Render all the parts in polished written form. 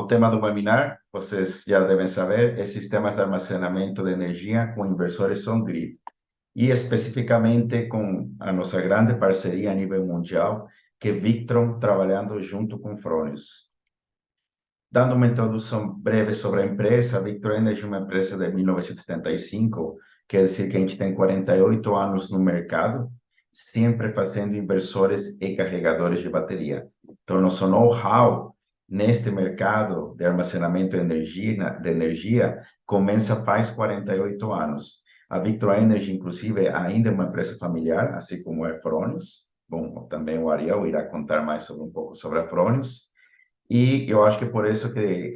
o tema do webinar, vocês já devem saber, é sistemas de armazenamento de energia com inversores on-grid. E especificamente com a nossa grande parceria a nível mundial, que é Victron, trabalhando junto com Fronius. Dando uma introdução breve sobre a empresa, a Victron Energy é uma empresa de 1975, quer dizer que a gente tem 48 anos no mercado, sempre fazendo inversores e carregadores de bateria. Então, nosso know-how neste mercado de armazenamento de energia começa faz 48 anos. A Victron Energy, inclusive, ainda é uma empresa familiar, assim como a Fronius. Bom, também o Ariel irá contar mais sobre um pouco sobre a Fronius. E eu acho que por isso que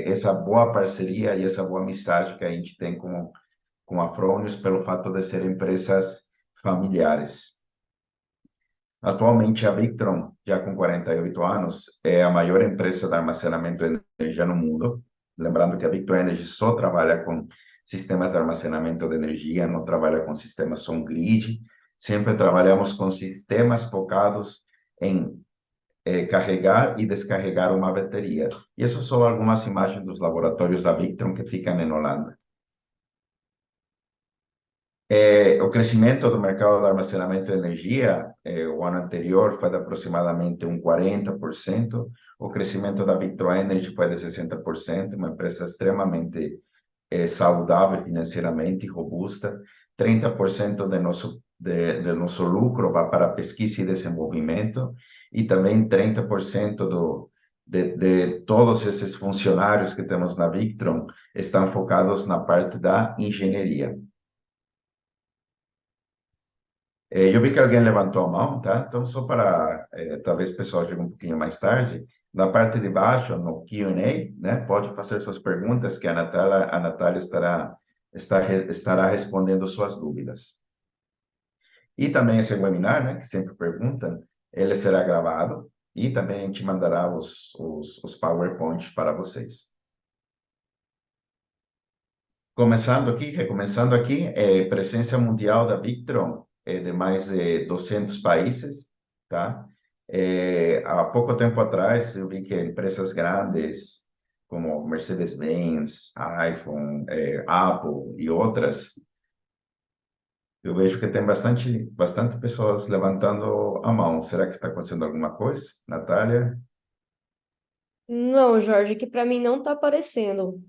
essa boa parceria e essa boa amizade que a gente tem com a Fronius, pelo fato de serem empresas familiares. Atualmente, a Victron, já com 48 anos, é a maior empresa de armazenamento de energia no mundo. Lembrando que a Victron Energy só trabalha com sistemas de armazenamento de energia, não trabalha com sistemas on-grid. Sempre trabalhamos com sistemas focados em carregar e descarregar uma bateria. E essas são algumas imagens dos laboratórios da Victron que ficam em Holanda. O crescimento do mercado de armazenamento de energia, o ano anterior foi de aproximadamente 40%, o crescimento da Victron Energy foi de 60%, uma empresa extremamente saudável financeiramente e robusta. 30% de nosso lucro vai para pesquisa e desenvolvimento, e também 30% de todos esses funcionários que temos na Victron estão focados na parte da engenharia. Eu vi que alguém levantou a mão, tá? Então, só para, talvez o pessoal chegue um pouquinho mais tarde, na parte de baixo, no Q&A, né? Pode fazer suas perguntas, que a Natália estará respondendo suas dúvidas. E também esse webinar, né? Que sempre perguntam, ele será gravado e também a gente mandará os PowerPoints para vocês. Recomeçando aqui, presença mundial da Victron de mais de 200 países, tá? Há pouco tempo atrás, eu vi que empresas grandes, como Mercedes-Benz, iPhone, Apple e outras, eu vejo que tem bastante pessoas levantando a mão. Será que está acontecendo alguma coisa, Natália? Não, Jorge, que para mim não tá aparecendo.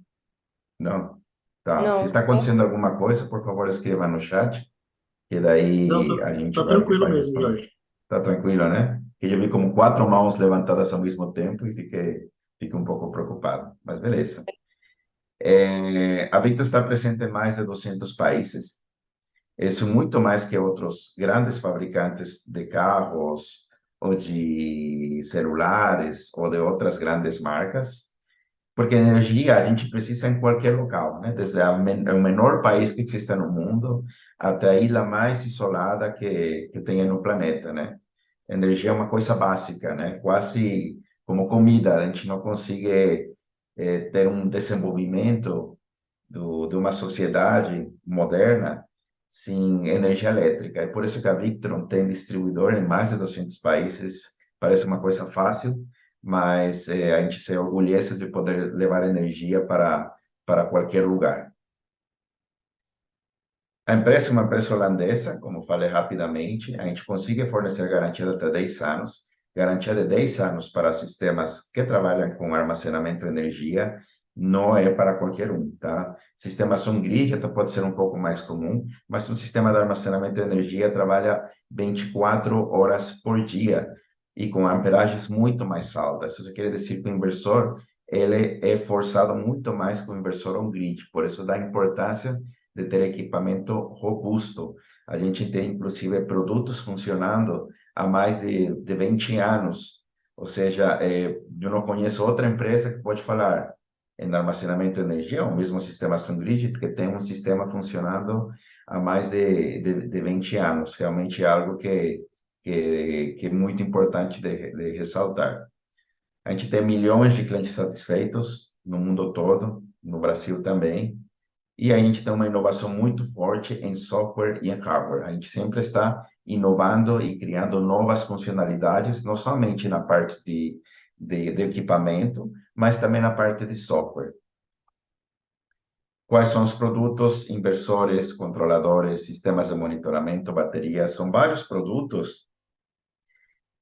Não? Tá. Se Não, está acontecendo alguma coisa, por favor, escreva no chat, que Não, daí tá, a gente tá tranquilo vai mesmo, responder. Jorge. Tá tranquilo, né? Que eu vi como 4 mãos levantadas ao mesmo tempo e fiquei um pouco preocupado. Mas beleza. A Victor está presente em mais de 200 países. Isso muito mais que outros grandes fabricantes de carros ou de celulares ou de outras grandes marcas. Porque energia a gente precisa em qualquer local, né? Desde o menor país que exista no mundo até a ilha mais isolada que tenha no planeta, né? Energia é uma coisa básica, né? Quase como comida, a gente não consegue ter um desenvolvimento de uma sociedade moderna sem energia elétrica. É por isso que a Victron tem distribuidor em mais de 200 países. Parece uma coisa fácil, mas a gente se orgulhece de poder levar energia para qualquer lugar. A empresa é uma empresa holandesa, como falei rapidamente, a gente consegue fornecer garantia de até 10 anos, garantia de 10 anos para sistemas que trabalham com armazenamento de energia, não é para qualquer um, tá? Sistemas on-grid até pode ser um pouco mais comum, mas um sistema de armazenamento de energia trabalha 24 horas por dia e com amperagens muito mais altas. Isso quer dizer que o inversor ele é forçado muito mais que o inversor on-grid, por isso dá importância de ter equipamento robusto. A gente tem, inclusive, produtos funcionando há mais de 20 anos. Ou seja, eu não conheço outra empresa que pode falar em armazenamento de energia, o mesmo sistema SunGrid, que tem um sistema funcionando há mais de 20 anos. Realmente é algo que é muito importante de ressaltar. A gente tem milhões de clientes satisfeitos no mundo todo, no Brasil também. E a gente tem uma inovação muito forte em software e em hardware. A gente sempre está inovando e criando novas funcionalidades, não somente na parte de equipamento, mas também na parte de software. Quais são os produtos? Inversores, controladores, sistemas de monitoramento, baterias, são vários produtos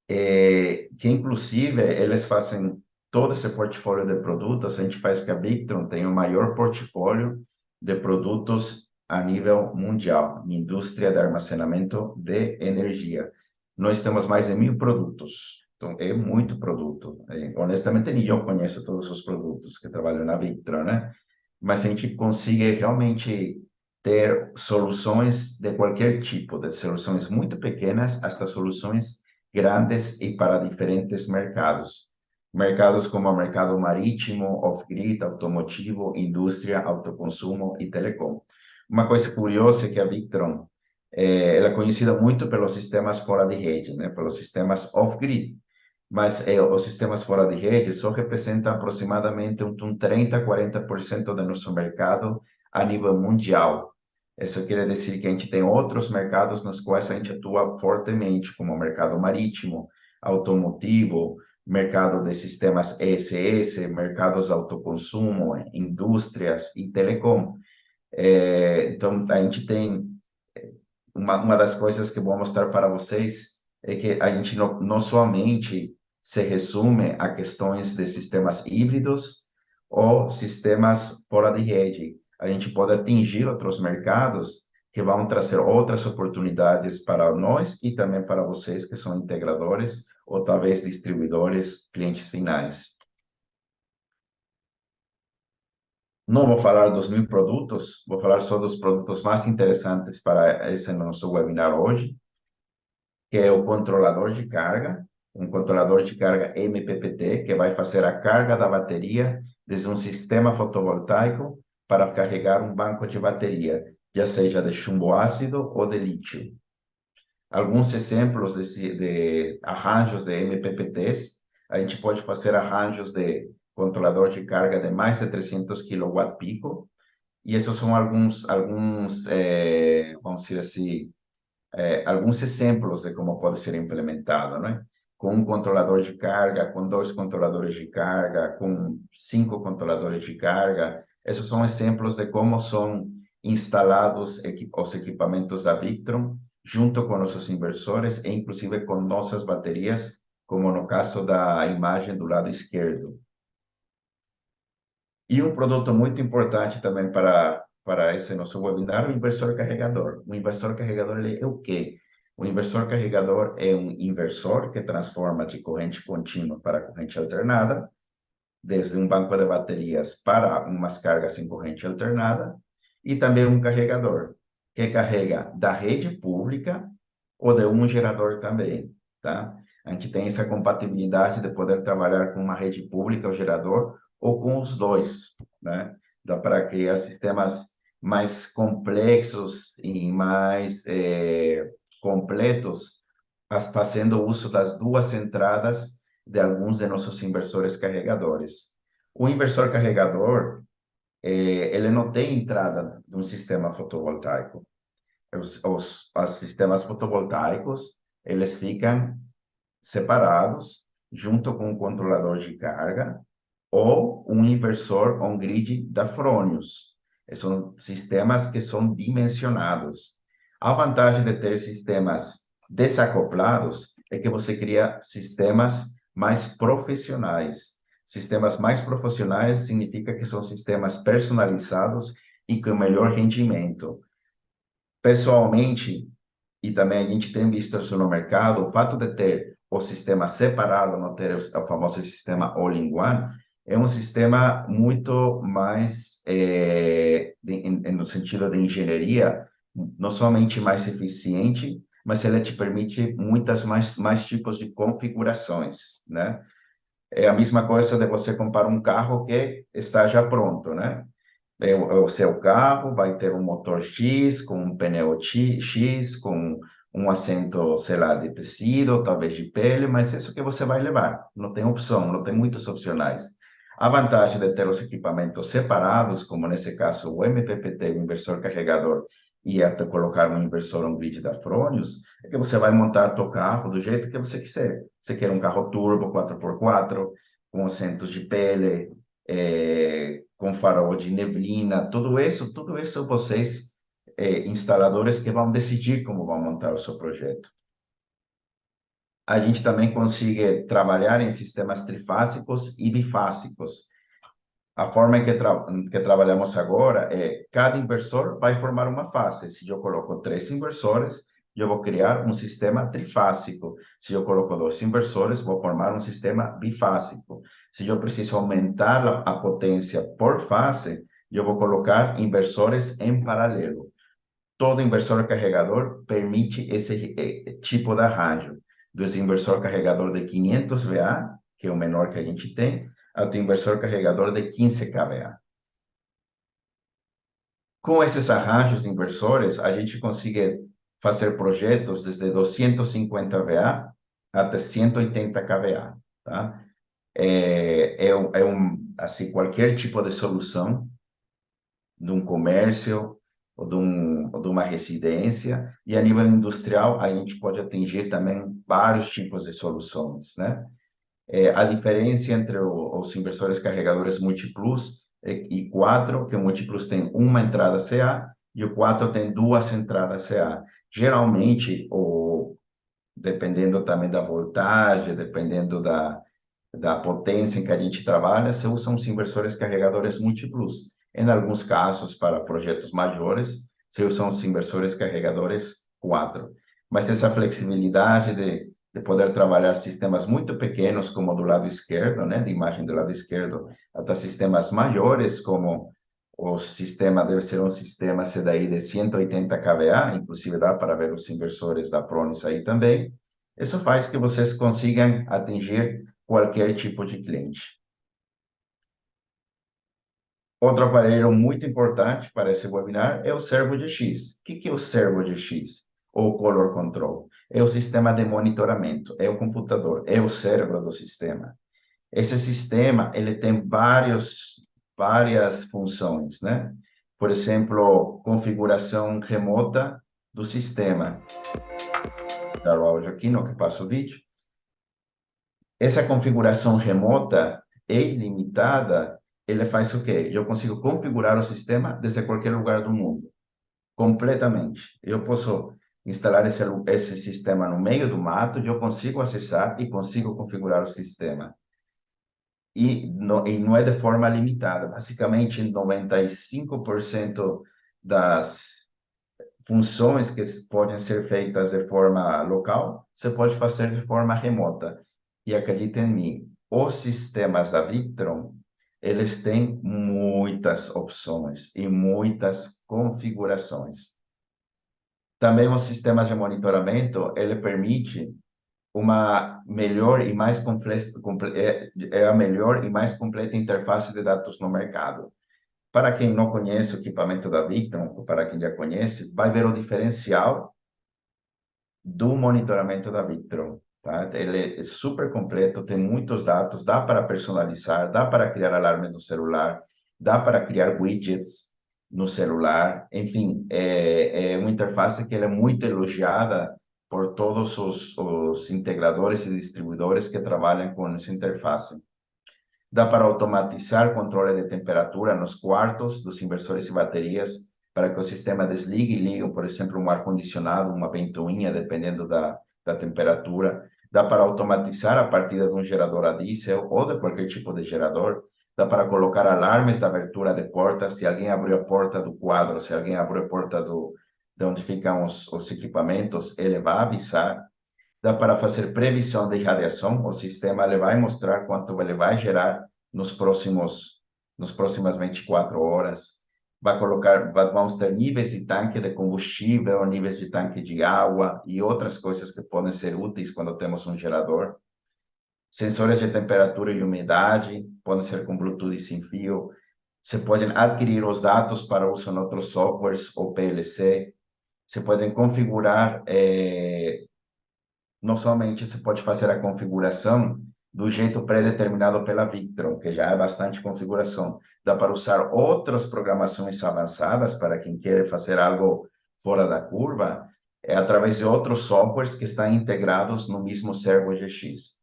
que, inclusive, eles fazem todo esse portfólio de produtos. A gente faz que a Victron tenha o maior portfólio de produtos a nível mundial, na indústria de armazenamento de energia. Nós temos mais de 1.000 produtos, então é muito produto. Honestamente, nem eu conheço todos os produtos que trabalham na Victron, né? Mas a gente consegue realmente ter soluções de qualquer tipo, de soluções muito pequenas hasta soluções grandes e para diferentes mercados. Mercados como o mercado marítimo, off-grid, automotivo, indústria, autoconsumo e telecom. Uma coisa curiosa é que a Victron ela é conhecida muito pelos sistemas fora de rede, né? Pelos sistemas off-grid. Mas os sistemas fora de rede só representam aproximadamente um 30, 40% do nosso mercado a nível mundial. Isso quer dizer que a gente tem outros mercados nos quais a gente atua fortemente, como o mercado marítimo, automotivo, mercado de sistemas ESS, mercados de autoconsumo, indústrias e telecom. Então, a gente tem uma das coisas que vou mostrar para vocês é que a gente não somente se resume a questões de sistemas híbridos ou sistemas fora de rede. A gente pode atingir outros mercados que vão trazer outras oportunidades para nós e também para vocês que são integradores ou talvez distribuidores, clientes finais. Não vou falar dos 1.000 produtos, vou falar só dos produtos mais interessantes para esse nosso webinar hoje, que é o controlador de carga, um controlador de carga MPPT, que vai fazer a carga da bateria desde um sistema fotovoltaico para carregar um banco de bateria, já seja de chumbo ácido ou de lítio. Alguns exemplos de arranjos de MPPTs, a gente pode fazer arranjos de controlador de carga de mais de 300 kW-pico, e esses são alguns vamos dizer assim, alguns exemplos de como pode ser implementado, né? Com um controlador de carga, com 2 controladores de carga, com 5 controladores de carga. Esses são exemplos de como são instalados os equipamentos da Victron, junto com nossos inversores e inclusive com nossas baterias, como no caso da imagem do lado esquerdo. E um produto muito importante também para esse nosso webinar, o inversor carregador. O inversor carregador ele é o quê? O inversor carregador é um inversor que transforma de corrente contínua para corrente alternada, desde um banco de baterias para umas cargas em corrente alternada, e também um carregador, que carrega da rede pública ou de um gerador também, tá? A gente tem essa compatibilidade de poder trabalhar com uma rede pública, o gerador, ou com os dois, né? Dá para criar sistemas mais complexos e mais completos, fazendo uso das duas entradas de alguns de nossos inversores carregadores. O inversor carregador, ele não tem entrada de um sistema fotovoltaico. Os sistemas fotovoltaicos, eles ficam separados, junto com um controlador de carga ou um inversor on-grid da Fronius. São sistemas que são dimensionados. A vantagem de ter sistemas desacoplados é que você cria sistemas mais profissionais. Sistemas mais profissionais significa que são sistemas personalizados e com melhor rendimento. Pessoalmente, e também a gente tem visto isso no mercado, o fato de ter o sistema separado, não ter o famoso sistema all-in-one, é um sistema muito mais, no sentido de engenharia, não somente mais eficiente, mas ele te permite muitas mais tipos de configurações, né? É a mesma coisa de você comprar um carro que está já pronto, né? O seu carro vai ter um motor X, com um pneu X, com um assento, sei lá, de tecido, talvez de pele, mas isso que você vai levar. Não tem opção, não tem muitos opcionais. A vantagem de ter os equipamentos separados, como nesse caso o MPPT, o inversor carregador, e até colocar um inversor on-grid da Fronius, é que você vai montar seu carro do jeito que você quiser. Você quer um carro turbo 4x4, com assentos de pele, com farol de neblina, tudo isso vocês, instaladores que vão decidir como vão montar o seu projeto. A gente também consegue trabalhar em sistemas trifásicos e bifásicos. A forma em que trabalhamos agora é cada inversor vai formar uma fase. Se eu coloco 3 inversores, eu vou criar um sistema trifásico. Se eu coloco 2 inversores, vou formar um sistema bifásico. Se eu preciso aumentar a potência por fase, eu vou colocar inversores em paralelo. Todo inversor carregador permite esse tipo de arranjo. Dos inversor carregador de 500 VA, que é o menor que a gente tem, até inversor carregador de 15 kVA. Com esses arranjos de inversores, a gente consegue fazer projetos desde 250 VA até 180 kVA, tá? Assim, qualquer tipo de solução de um comércio ou de uma residência, e a nível industrial a gente pode atingir também vários tipos de soluções, né? A diferença entre os inversores carregadores múltiplos e 4, que o múltiplos tem uma entrada CA e o 4 tem duas entradas CA. Geralmente, dependendo também da voltagem, dependendo da potência em que a gente trabalha, se usam os inversores carregadores múltiplos. Em alguns casos, para projetos maiores, se usam os inversores carregadores 4. Mas essa flexibilidade de poder trabalhar sistemas muito pequenos, como do lado esquerdo, né, de imagem do lado esquerdo, até sistemas maiores, como o sistema deve ser um sistema CDI de 180 kVA, inclusive dá para ver os inversores da Pronis aí também. Isso faz que vocês consigam atingir qualquer tipo de cliente. Outro aparelho muito importante para esse webinar é o Servo GX. O que é o Servo GX? Ou Color Control? É o sistema de monitoramento, é o computador, é o cérebro do sistema. Esse sistema, ele tem várias funções, né? Por exemplo, configuração remota do sistema. Vou dar o áudio aqui, no que passa o vídeo. Essa configuração remota e ilimitada, ele faz o quê? Eu consigo configurar o sistema desde qualquer lugar do mundo, completamente. Eu posso instalar esse sistema no meio do mato, eu consigo acessar e consigo configurar o sistema. E não é de forma limitada. Basicamente, 95% das funções que podem ser feitas de forma local, você pode fazer de forma remota. E acredite em mim, os sistemas da Victron, eles têm muitas opções e muitas configurações. Também o sistema de monitoramento, ele permite uma melhor e mais a melhor e mais completa interface de dados no mercado. Para quem não conhece o equipamento da Victron, ou para quem já conhece, vai ver o diferencial do monitoramento da Victron. Tá? Ele é super completo, tem muitos dados, dá para personalizar, dá para criar alarmes no celular, dá para criar widgets no celular. Enfim, é uma interface que é muito elogiada por todos os integradores e distribuidores que trabalham com essa interface. Dá para automatizar controle de temperatura nos quartos dos inversores e baterias, para que o sistema desligue e ligue, por exemplo, um ar-condicionado, uma ventoinha, dependendo da temperatura. Dá para automatizar a partida de um gerador a diesel ou de qualquer tipo de gerador. Dá para colocar alarmes de abertura de portas. Se alguém abriu a porta do quadro, se alguém abriu a porta de onde ficam os equipamentos, ele vai avisar. Dá para fazer previsão de radiação. O sistema ele vai mostrar quanto ele vai gerar nos próximas 24 horas. Vamos ter níveis de tanque de combustível, níveis de tanque de água e outras coisas que podem ser úteis quando temos um gerador. Sensores de temperatura e umidade, podem ser com Bluetooth sem fio. Você pode adquirir os dados para uso em outros softwares ou PLC. Você pode configurar não somente você pode fazer a configuração do jeito pré-determinado pela Victron, que já é bastante configuração. Dá para usar outras programações avançadas para quem quer fazer algo fora da curva, através de outros softwares que estão integrados no mesmo Servo GX.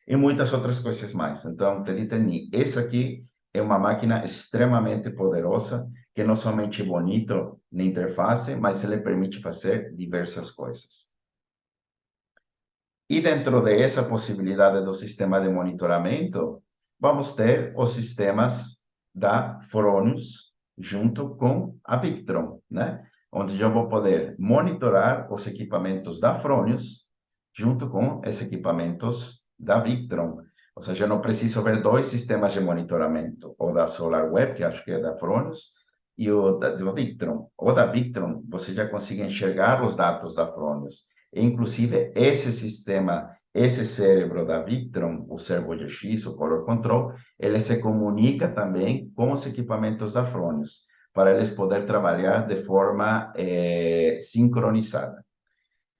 e muitas outras coisas mais. Então, acredita em mim, isso aqui é uma máquina extremamente poderosa, que não somente é bonito na interface, mas ele permite fazer diversas coisas. E dentro dessa possibilidade do sistema de monitoramento, vamos ter os sistemas da Fronius junto com a Victron, né? Onde eu vou poder monitorar os equipamentos da Fronius junto com os equipamentos da Victron. Ou seja, eu não preciso ver dois sistemas de monitoramento, o da SolarWeb, que acho que é da Fronius, e o da Victron. O da Victron, você já consegue enxergar os dados da Fronius. Inclusive, esse sistema, esse cérebro da Victron, o Servo GX, o Color Control, ele se comunica também com os equipamentos da Fronius, para eles poderem trabalhar de forma sincronizada.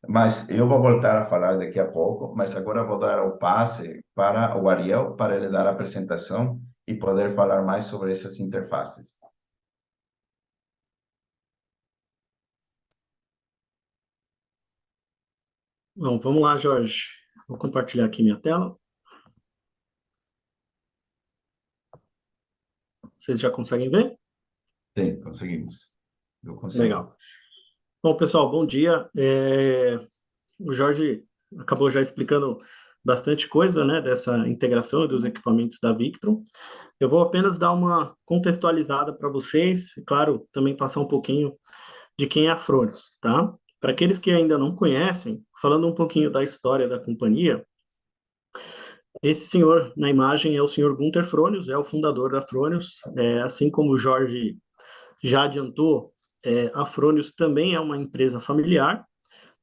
Mas eu vou voltar a falar daqui a pouco, mas agora vou dar o passe para o Ariel, para ele dar a apresentação e poder falar mais sobre essas interfaces. Bom, vamos lá, Jorge. Vou compartilhar aqui minha tela. Vocês já conseguem ver? Sim, conseguimos. Eu consigo. Legal. Bom, pessoal, bom dia. O Jorge acabou já explicando bastante coisa, né, dessa integração dos equipamentos da Victron. Eu vou apenas dar uma contextualizada para vocês, e, claro, também passar um pouquinho de quem é a Fronius, tá? Para aqueles que ainda não conhecem, falando um pouquinho da história da companhia, esse senhor na imagem é o senhor Gunther Fronius, é o fundador da Fronius, assim como o Jorge já adiantou, a Fronius também é uma empresa familiar,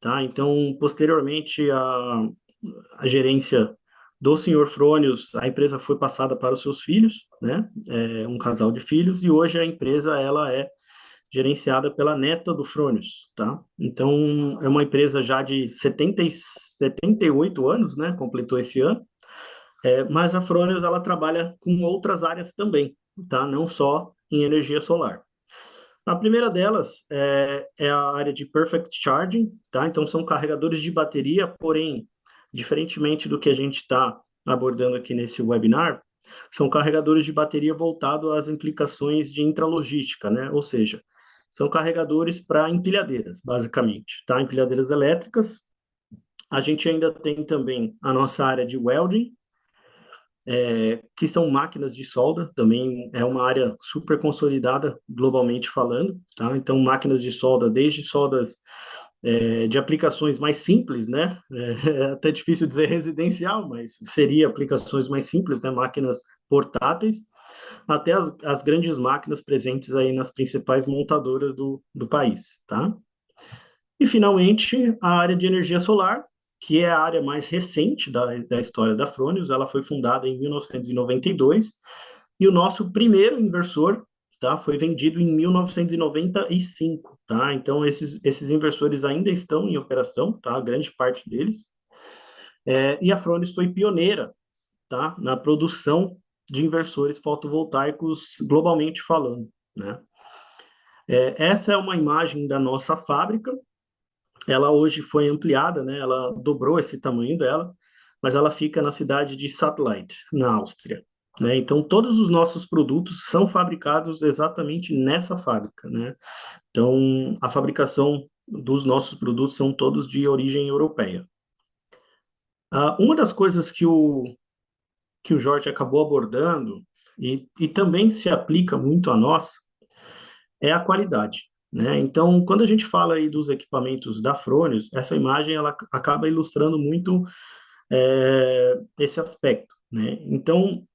tá? Então, posteriormente, a gerência do senhor Fronius, a empresa foi passada para os seus filhos, né? Um casal de filhos, e hoje a empresa ela é gerenciada pela neta do Fronius, tá? Então, é uma empresa já de 78 anos, né? Completou esse ano, mas a Fronius, ela trabalha com outras áreas também, tá? Não só em energia solar. A primeira delas é a área de Perfect Charging, tá? Então, são carregadores de bateria, porém, diferentemente do que a gente está abordando aqui nesse webinar, são carregadores de bateria voltados às implicações de intralogística, né? Ou seja, são carregadores para empilhadeiras, basicamente, tá? Empilhadeiras elétricas. A gente ainda tem também a nossa área de welding, que são máquinas de solda, também é uma área super consolidada globalmente falando, tá? Então, máquinas de solda, desde soldas de aplicações mais simples, né? É até difícil dizer residencial, mas seria aplicações mais simples, né? Máquinas portáteis, até as grandes máquinas presentes aí nas principais montadoras do país, tá? E, finalmente, a área de energia solar, que é a área mais recente da história da Fronius. Ela foi fundada em 1992, e o nosso primeiro inversor, tá, foi vendido em 1995, tá? Então, esses inversores ainda estão em operação, tá? Grande parte deles. E a Fronius foi pioneira, tá, na produção de inversores fotovoltaicos globalmente falando, né? Essa é uma imagem da nossa fábrica. Ela hoje foi ampliada, né? Ela dobrou esse tamanho dela, mas ela fica na cidade de Satellite, na Áustria, né? Então, todos os nossos produtos são fabricados exatamente nessa fábrica, né? Então, a fabricação dos nossos produtos são todos de origem europeia. Uma das coisas que o Jorge acabou abordando, e também se aplica muito a nós, é a qualidade, né? Então, quando a gente fala aí dos equipamentos da Fronius, essa imagem ela acaba ilustrando muito esse aspecto, né? Então,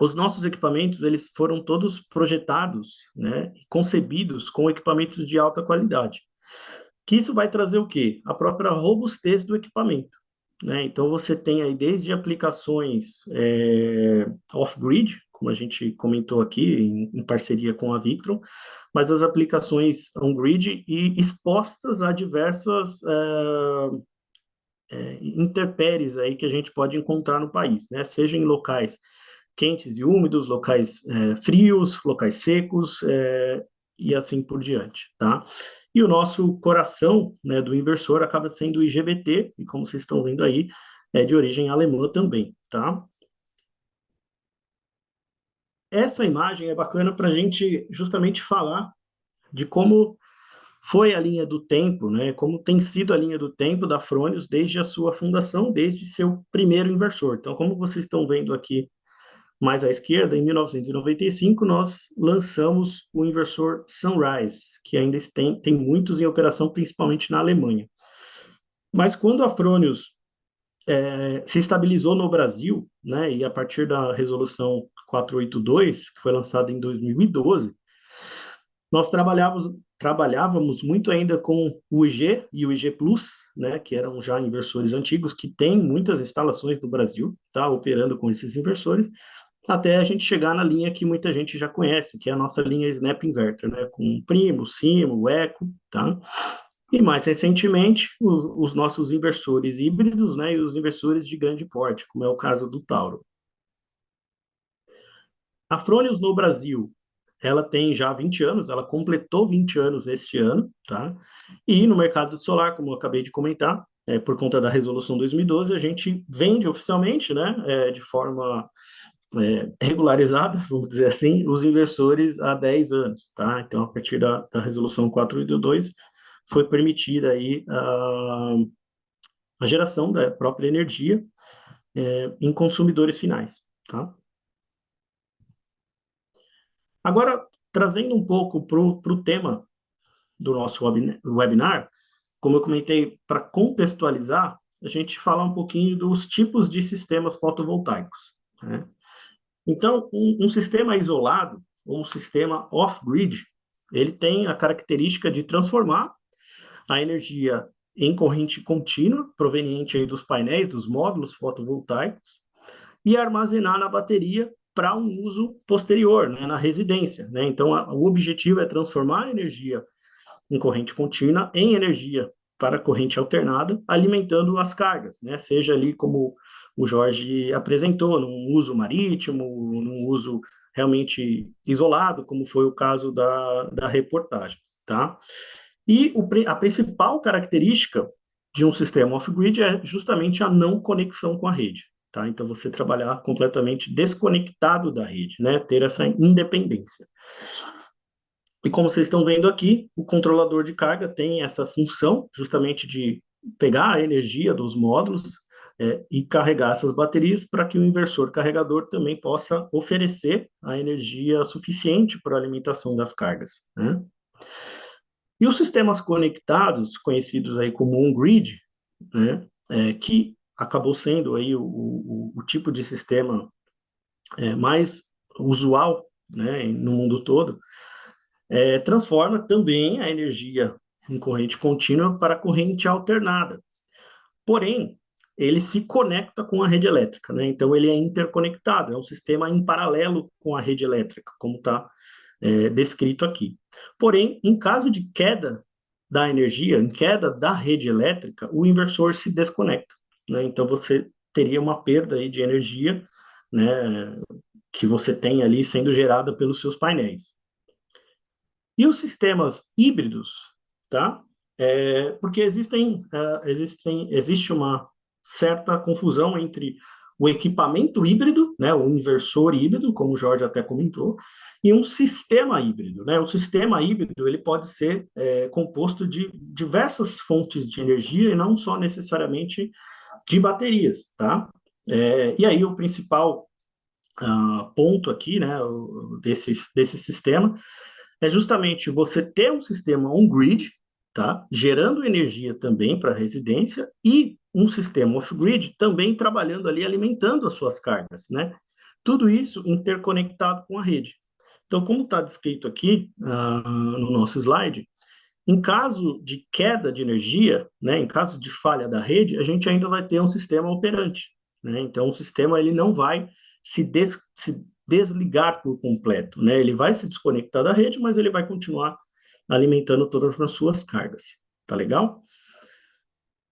os nossos equipamentos eles foram todos projetados, né, e concebidos com equipamentos de alta qualidade. Que isso vai trazer o quê? A própria robustez do equipamento, né? Então, você tem aí desde aplicações off-grid, como a gente comentou aqui, em parceria com a Victron, mas as aplicações on-grid e expostas a diversas intempéries aí que a gente pode encontrar no país, né? Seja em locais quentes e úmidos, locais frios, locais secos, e assim por diante, tá? E o nosso coração, né, do inversor acaba sendo o IGBT, e como vocês estão vendo aí, é de origem alemã também, tá? Essa imagem é bacana para a gente justamente falar de como foi a linha do tempo, né? Como tem sido a linha do tempo da Fronius desde a sua fundação, desde seu primeiro inversor. Então, como vocês estão vendo aqui mais à esquerda, em 1995, nós lançamos o inversor Sunrise, que ainda tem muitos em operação, principalmente na Alemanha. Mas quando a Fronius se estabilizou no Brasil, né, e a partir da resolução 482, que foi lançada em 2012, nós trabalhávamos muito ainda com o IG e o IG Plus, né, que eram já inversores antigos, que têm muitas instalações no Brasil, tá, operando com esses inversores, até a gente chegar na linha que muita gente já conhece, que é a nossa linha Snap Inverter, né, com o Primo, o Simo, o Eco, tá? E mais recentemente, os nossos inversores híbridos, né, e os inversores de grande porte, como é o caso do Tauro. A Fronius no Brasil, ela tem já 20 anos, ela completou 20 anos este ano, tá? E no mercado de solar, como eu acabei de comentar, por conta da resolução 2012, a gente vende oficialmente, né, de forma regularizada, vamos dizer assim, os inversores há 10 anos, tá? Então, a partir da resolução 482, foi permitida aí a geração da própria energia em consumidores finais, tá? Agora, trazendo um pouco para o tema do nosso webinar, como eu comentei, para contextualizar, a gente fala um pouquinho dos tipos de sistemas fotovoltaicos, né? Então, um sistema isolado, ou um sistema off-grid, ele tem a característica de transformar a energia em corrente contínua, proveniente aí dos painéis, dos módulos fotovoltaicos, e armazenar na bateria para um uso posterior, né, na residência, né? Então, o objetivo é transformar a energia em corrente contínua em energia para corrente alternada, alimentando as cargas, né? Seja ali como o Jorge apresentou, num uso marítimo, num uso realmente isolado, como foi o caso da reportagem, tá? E a principal característica de um sistema off-grid é justamente a não conexão com a rede, tá? Então, você trabalhar completamente desconectado da rede, né? Ter essa independência. E como vocês estão vendo aqui, o controlador de carga tem essa função justamente de pegar a energia dos módulos e carregar essas baterias para que o inversor carregador também possa oferecer a energia suficiente para a alimentação das cargas, né? E os sistemas conectados, conhecidos aí como on-grid, né, que acabou sendo aí o tipo de sistema mais usual, né, no mundo todo, transforma também a energia em corrente contínua para corrente alternada. Porém, ele se conecta com a rede elétrica, né? Então, ele é interconectado, é um sistema em paralelo com a rede elétrica, como está descrito aqui. Porém, em caso de queda da energia, em queda da rede elétrica, o inversor se desconecta, né? Então, você teria uma perda aí de energia, né, que você tem ali sendo gerada pelos seus painéis. E os sistemas híbridos, tá? Porque existe uma certa confusão entre o equipamento híbrido, né, o inversor híbrido, como o Jorge até comentou, e um sistema híbrido, né? O sistema híbrido ele pode ser composto de diversas fontes de energia e não só necessariamente de baterias, tá? E aí o principal ponto aqui, né, desse sistema é justamente você ter um sistema on-grid, tá? Gerando energia também para a residência e um sistema off-grid também trabalhando ali, alimentando as suas cargas, né? Tudo isso interconectado com a rede. Então, como está descrito aqui no nosso slide, em caso de queda de energia, né, em caso de falha da rede, a gente ainda vai ter um sistema operante, né? Então, o sistema ele não vai se desligar por completo, né? Ele vai se desconectar da rede, mas ele vai continuar alimentando todas as suas cargas. Tá legal?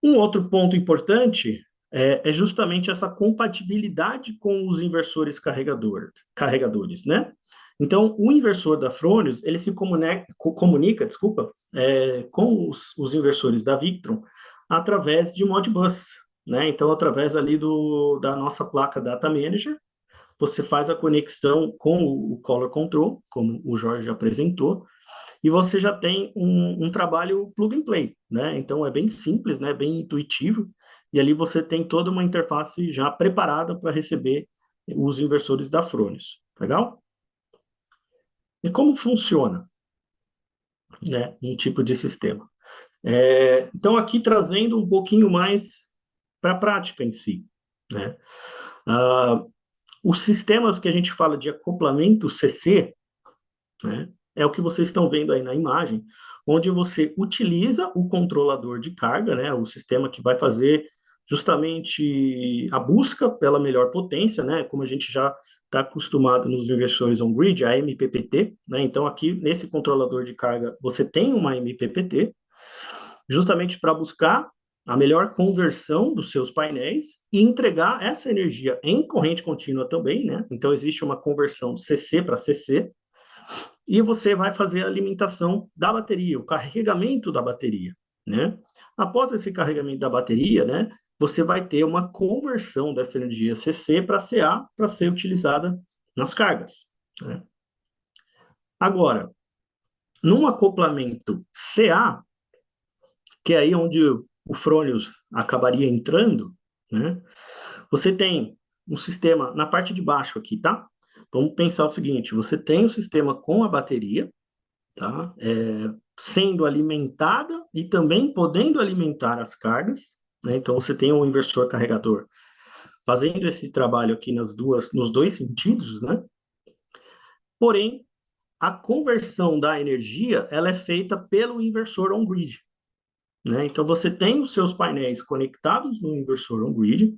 Um outro ponto importante é justamente essa compatibilidade com os inversores carregadores, né? Então, o inversor da Fronius, ele se comunica, com os inversores da Victron através de Modbus, né? Então, através ali da nossa placa Data Manager, você faz a conexão com o Color Control, como o Jorge apresentou, e você já tem um trabalho plug and play, né? Então, é bem simples, né? Bem intuitivo, e ali você tem toda uma interface já preparada para receber os inversores da Fronius. Legal? E como funciona, né, um tipo de sistema? Então, aqui trazendo um pouquinho mais para a prática em si, né? Os sistemas que a gente fala de acoplamento CC, né, é o que vocês estão vendo aí na imagem, onde você utiliza o controlador de carga, né, o sistema que vai fazer justamente a busca pela melhor potência, né, como a gente já está acostumado nos inversores on-grid, a MPPT, né, então aqui nesse controlador de carga você tem uma MPPT, justamente para buscar a melhor conversão dos seus painéis e entregar essa energia em corrente contínua também, né? Então existe uma conversão CC para CC, e você vai fazer a alimentação da bateria, o carregamento da bateria, né? Após esse carregamento da bateria, né, você vai ter uma conversão dessa energia CC para CA para ser utilizada nas cargas, né? Agora, num acoplamento CA, que é aí onde o Fronius acabaria entrando, né? Você tem um sistema na parte de baixo aqui, tá? Vamos pensar o seguinte: você tem o sistema com a bateria, tá? Sendo alimentada e também podendo alimentar as cargas, né? Então você tem um inversor carregador fazendo esse trabalho aqui nos dois sentidos, né? Porém, a conversão da energia ela é feita pelo inversor on-grid, né? Então você tem os seus painéis conectados no inversor on-grid,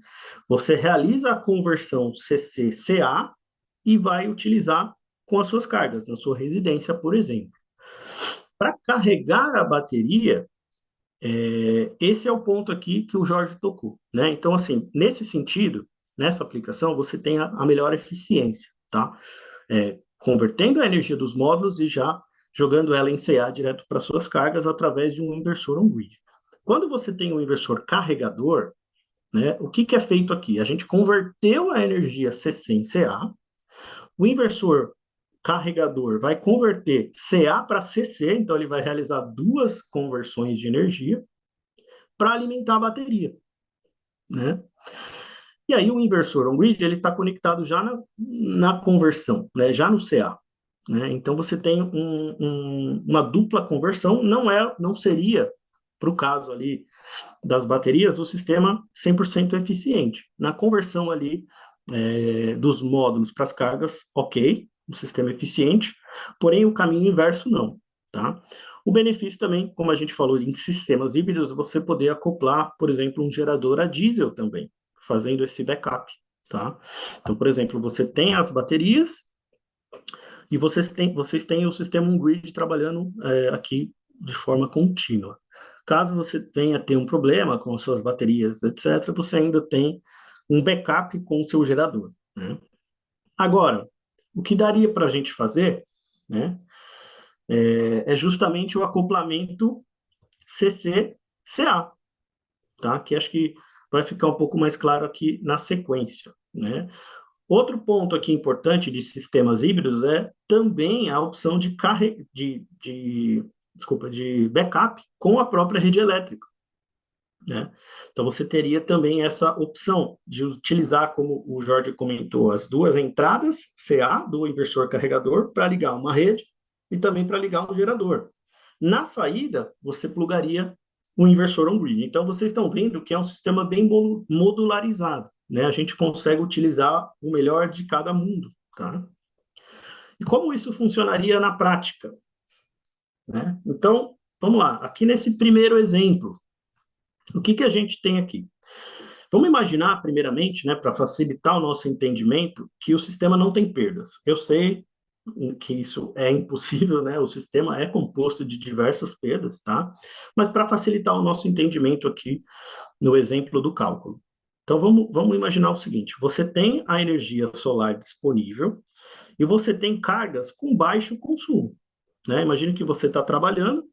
você realiza a conversão CC-CA e vai utilizar com as suas cargas, na sua residência, por exemplo. Para carregar a bateria, esse é o ponto aqui que o Jorge tocou, né? Então, assim, nesse sentido, nessa aplicação, você tem a melhor eficiência, tá? Convertendo a energia dos módulos e já jogando ela em CA direto para suas cargas através de um inversor on-grid. Quando você tem um inversor carregador, né, o que é feito aqui? A gente converteu a energia CC em CA, o inversor carregador vai converter CA para CC, então ele vai realizar duas conversões de energia para alimentar a bateria, né? E aí o inversor on-grid ele está conectado já na conversão, né? Já no CA, né? Então você tem uma dupla conversão, não seria para o caso ali das baterias o sistema 100% eficiente. Na conversão ali dos módulos para as cargas, ok, o sistema eficiente, porém o caminho inverso não, tá? O benefício também, como a gente falou em sistemas híbridos, você poder acoplar, por exemplo, um gerador a diesel também, fazendo esse backup, tá? Então, por exemplo, você tem as baterias e vocês têm o sistema on-grid trabalhando aqui de forma contínua. Caso você venha ter um problema com as suas baterias, etc., você ainda tem um backup com o seu gerador, né? Agora, o que daria para a gente fazer, né, é justamente o acoplamento CC-CA, tá? Que acho que vai ficar um pouco mais claro aqui na sequência, né? Outro ponto aqui importante de sistemas híbridos é também a opção de backup com a própria rede elétrica, né? Então você teria também essa opção de utilizar, como o Jorge comentou, as duas entradas CA do inversor carregador para ligar uma rede e também para ligar um gerador. Na saída, você plugaria o inversor on-grid. Então vocês estão vendo que é um sistema bem modularizado, né? A gente consegue utilizar o melhor de cada mundo, tá? E como isso funcionaria na prática, né? Então, vamos lá. Aqui nesse primeiro exemplo, o que a gente tem aqui? Vamos imaginar, primeiramente, né, para facilitar o nosso entendimento, que o sistema não tem perdas. Eu sei que isso é impossível, né? O sistema é composto de diversas perdas, tá? Mas para facilitar o nosso entendimento aqui no exemplo do cálculo. Então, vamos imaginar o seguinte: você tem a energia solar disponível e você tem cargas com baixo consumo, né? Imagine que você está trabalhando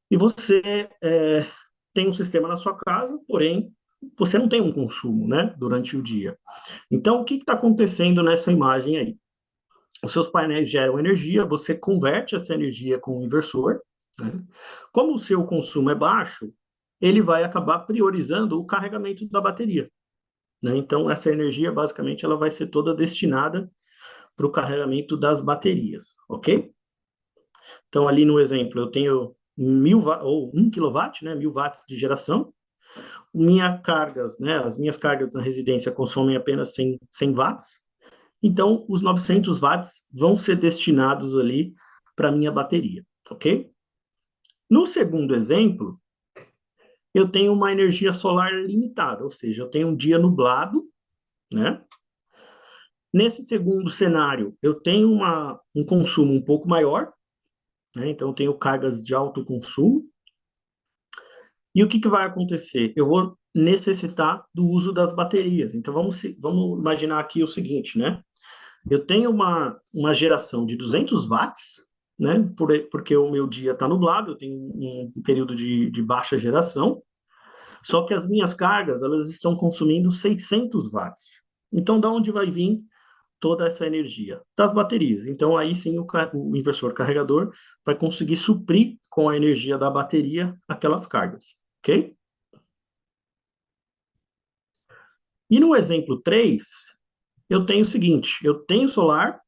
e você tem um sistema na sua casa, porém você não tem um consumo, né, durante o dia. Então, o que está acontecendo nessa imagem aí? Os seus painéis geram energia, você converte essa energia com o inversor, né? Como o seu consumo é baixo, ele vai acabar priorizando o carregamento da bateria, né? Então, essa energia, basicamente, ela vai ser toda destinada para o carregamento das baterias, ok? Então, ali no exemplo, eu tenho 1 kW, né, 1.000 watts de geração. As minhas cargas na residência consomem apenas 100 watts. Então, os 900 watts vão ser destinados ali para a minha bateria, ok? No segundo exemplo, eu tenho uma energia solar limitada, ou seja, eu tenho um dia nublado, né? Nesse segundo cenário, eu tenho um consumo um pouco maior, né? Então, eu tenho cargas de alto consumo. E o que vai acontecer? Eu vou necessitar do uso das baterias. Então, vamos imaginar aqui o seguinte, né? Eu tenho uma geração de 200 watts, né? Porque o meu dia está nublado, eu tenho um período de baixa geração, só que as minhas cargas, elas estão consumindo 600 watts. Então, da onde vai vir toda essa energia? Das baterias. Então, aí sim, o inversor carregador vai conseguir suprir com a energia da bateria aquelas cargas, ok? E no exemplo 3, eu tenho o seguinte, eu tenho solar,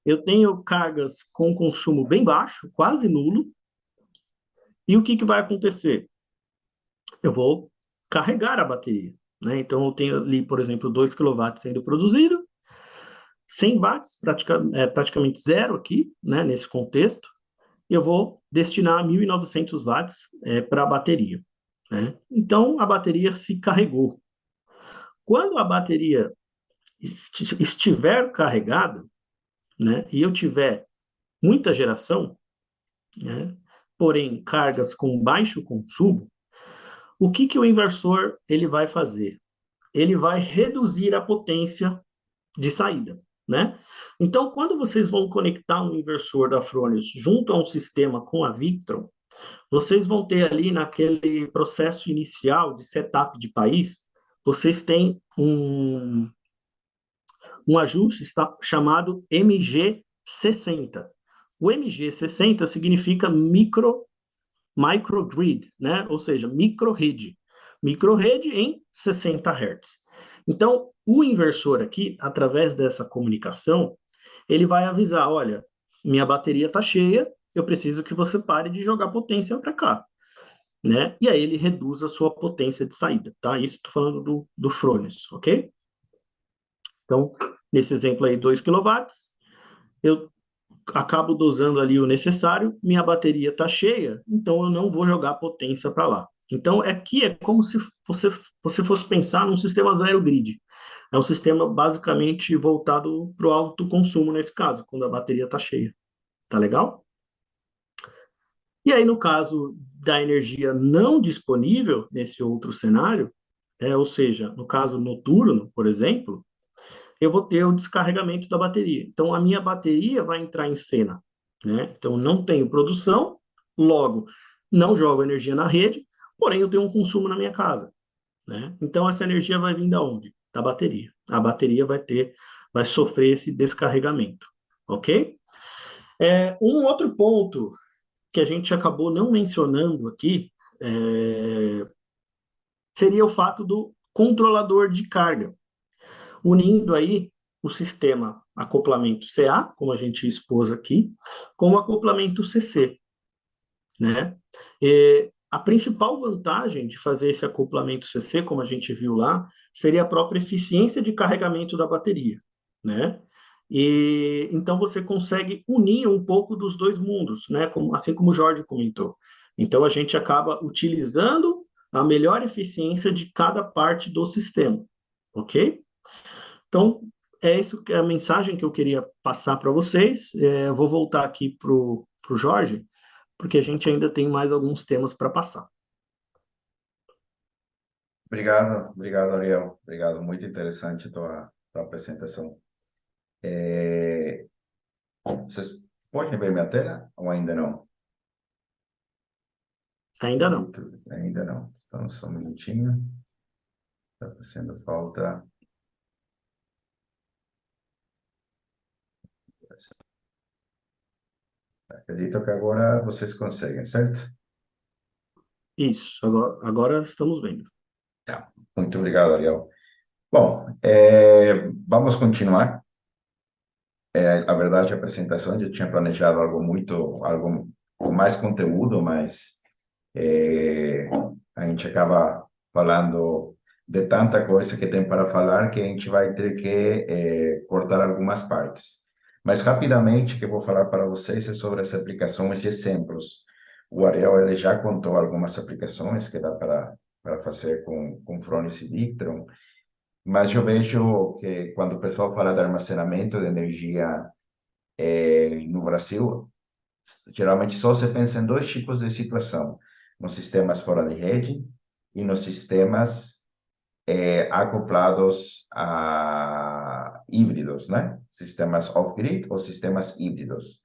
eu tenho cargas com consumo bem baixo, quase nulo, e o que vai acontecer? Eu vou carregar a bateria, né? Então, eu tenho ali, por exemplo, 2 quilowatts sendo produzido, 100 watts, praticamente zero aqui, né, nesse contexto, eu vou destinar 1.900 watts para a bateria, né? Então, a bateria se carregou. Quando a bateria estiver carregada, né, e eu tiver muita geração, né, porém cargas com baixo consumo, o que o inversor ele vai fazer? Ele vai reduzir a potência de saída, né? Então, quando vocês vão conectar um inversor da Fronius junto a um sistema com a Victron, vocês vão ter ali naquele processo inicial de setup de país, vocês têm um ajuste chamado MG60. O MG60 significa microgrid, né? Ou seja, microrede. Microrede em 60 Hz. Então, o inversor aqui, através dessa comunicação, ele vai avisar, olha, minha bateria está cheia, eu preciso que você pare de jogar potência para cá, né? E aí ele reduz a sua potência de saída, tá? Isso estou falando do Fronius, ok? Então, nesse exemplo aí, 2 quilowatts, eu acabo dosando ali o necessário, minha bateria está cheia, então eu não vou jogar potência para lá. Então, aqui é como se você fosse pensar num sistema zero grid. É um sistema basicamente voltado para o alto consumo nesse caso, quando a bateria está cheia. Tá legal? E aí, no caso da energia não disponível, nesse outro cenário, ou seja, no caso noturno, por exemplo, eu vou ter o descarregamento da bateria. Então, a minha bateria vai entrar em cena, né? Então, não tenho produção, logo, não jogo energia na rede, porém, eu tenho um consumo na minha casa, né? Então, essa energia vai vir da onde? Da bateria. A bateria vai sofrer esse descarregamento, ok? Um outro ponto que a gente acabou não mencionando aqui seria o fato do controlador de carga, unindo aí o sistema acoplamento CA, como a gente expôs aqui, com o acoplamento CC, né? A principal vantagem de fazer esse acoplamento CC, como a gente viu lá, seria a própria eficiência de carregamento da bateria, né? E então você consegue unir um pouco dos dois mundos, né? Assim como o Jorge comentou. Então a gente acaba utilizando a melhor eficiência de cada parte do sistema, ok? Então, é isso que é a mensagem que eu queria passar para vocês. Eu vou voltar aqui para o Jorge, porque a gente ainda tem mais alguns temas para passar. Obrigado, Ariel. Obrigado, muito interessante tua apresentação. Vocês podem ver minha tela ou ainda não? Ainda não. Ainda não. Então, só um minutinho. Está fazendo falta. Acredito que agora vocês conseguem, certo? Isso, agora estamos vendo. Tá. Muito obrigado, Ariel. Bom, vamos continuar. A verdade, a apresentação, eu tinha planejado algo com mais conteúdo, mas a gente acaba falando de tanta coisa que tem para falar que a gente vai ter que cortar algumas partes. Mas rapidamente, o que eu vou falar para vocês é sobre as aplicações de exemplos. O Ariel ele já contou algumas aplicações que dá para fazer com Fronius e Victron, mas eu vejo que quando o pessoal fala de armazenamento de energia no Brasil, geralmente só se pensa em dois tipos de situação: nos sistemas fora de rede e nos sistemas acoplados a híbridos, né? Sistemas off-grid ou sistemas híbridos.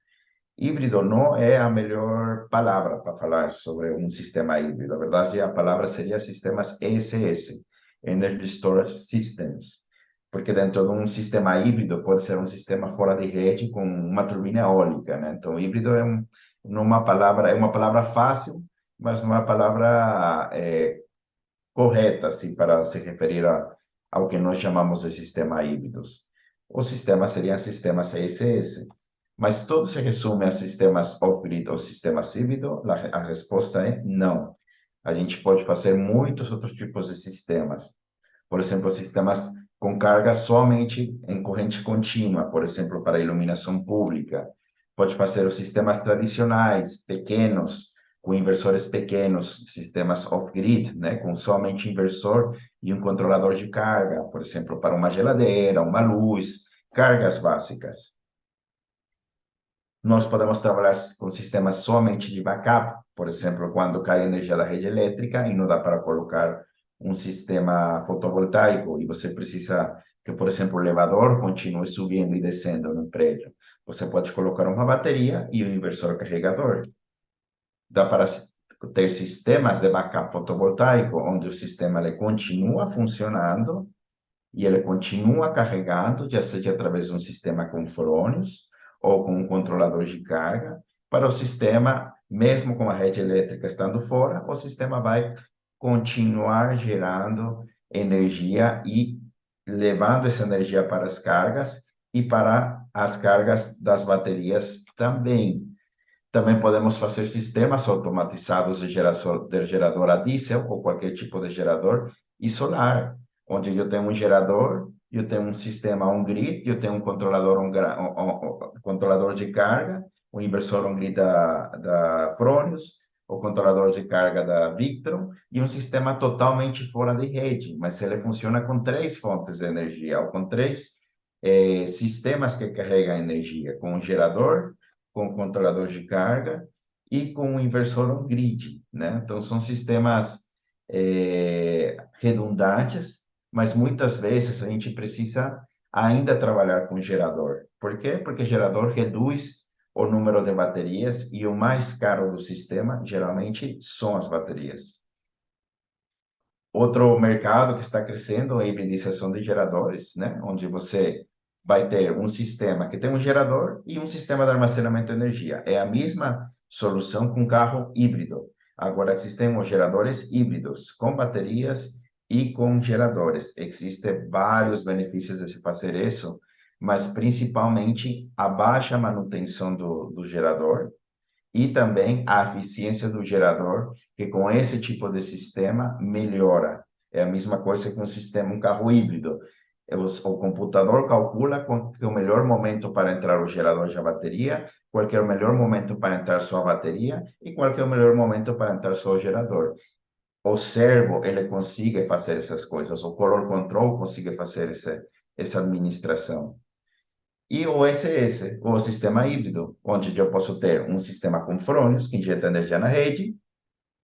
Híbrido não é a melhor palavra para falar sobre um sistema híbrido. A verdade, a palavra seria sistemas ESS, Energy Storage Systems, porque dentro de um sistema híbrido pode ser um sistema fora de rede com uma turbina eólica, né? Então, híbrido é uma palavra fácil, mas não é uma palavra correta assim, para se referir ao que nós chamamos de sistema híbridos. Os sistemas seriam sistemas ESS, mas tudo se resume a sistemas off-grid ou sistemas híbridos? A resposta é não. A gente pode fazer muitos outros tipos de sistemas. Por exemplo, sistemas com carga somente em corrente contínua, por exemplo, para iluminação pública. Pode fazer os sistemas tradicionais, pequenos, com inversores pequenos, sistemas off-grid, né, com somente inversor e um controlador de carga, por exemplo, para uma geladeira, uma luz, cargas básicas. Nós podemos trabalhar com sistemas somente de backup, por exemplo, quando cai a energia da rede elétrica e não dá para colocar um sistema fotovoltaico e você precisa que, por exemplo, o elevador continue subindo e descendo no prédio. Você pode colocar uma bateria e um inversor carregador. Dá para ter sistemas de backup fotovoltaico, onde o sistema ele continua funcionando e ele continua carregando, já seja através de um sistema com furônios ou com um controlador de carga, para o sistema, mesmo com a rede elétrica estando fora, o sistema vai continuar gerando energia e levando essa energia para as cargas e para as cargas das baterias também. Também podemos fazer sistemas automatizados de gerador a diesel ou qualquer tipo de gerador e solar, onde eu tenho um gerador, eu tenho um sistema on-grid, eu tenho um controlador, controlador de carga, um inversor on-grid da Fronius, o controlador de carga da Victron, e um sistema totalmente fora de rede, mas ele funciona com três fontes de energia, ou com três sistemas que carregam energia, com um gerador, com controlador de carga e com um inversor on-grid, né? Então, são sistemas redundantes, mas muitas vezes a gente precisa ainda trabalhar com gerador. Por quê? Porque gerador reduz o número de baterias e o mais caro do sistema, geralmente, são as baterias. Outro mercado que está crescendo é a hibridização de geradores, né? Onde você vai ter um sistema que tem um gerador e um sistema de armazenamento de energia. É a mesma solução com carro híbrido. Agora existem os geradores híbridos, com baterias e com geradores. Existem vários benefícios de se fazer isso, mas principalmente a baixa manutenção do gerador e também a eficiência do gerador, que com esse tipo de sistema melhora. É a mesma coisa que um sistema, um carro híbrido. O computador calcula qual é o melhor momento para entrar o gerador de bateria, qual é o melhor momento para entrar sua bateria e qual é o melhor momento para entrar seu gerador. O servo, ele consegue fazer essas coisas, o color control consegue fazer essa administração. E o SS, o sistema híbrido, onde eu posso ter um sistema com frônios, que injeta energia na rede,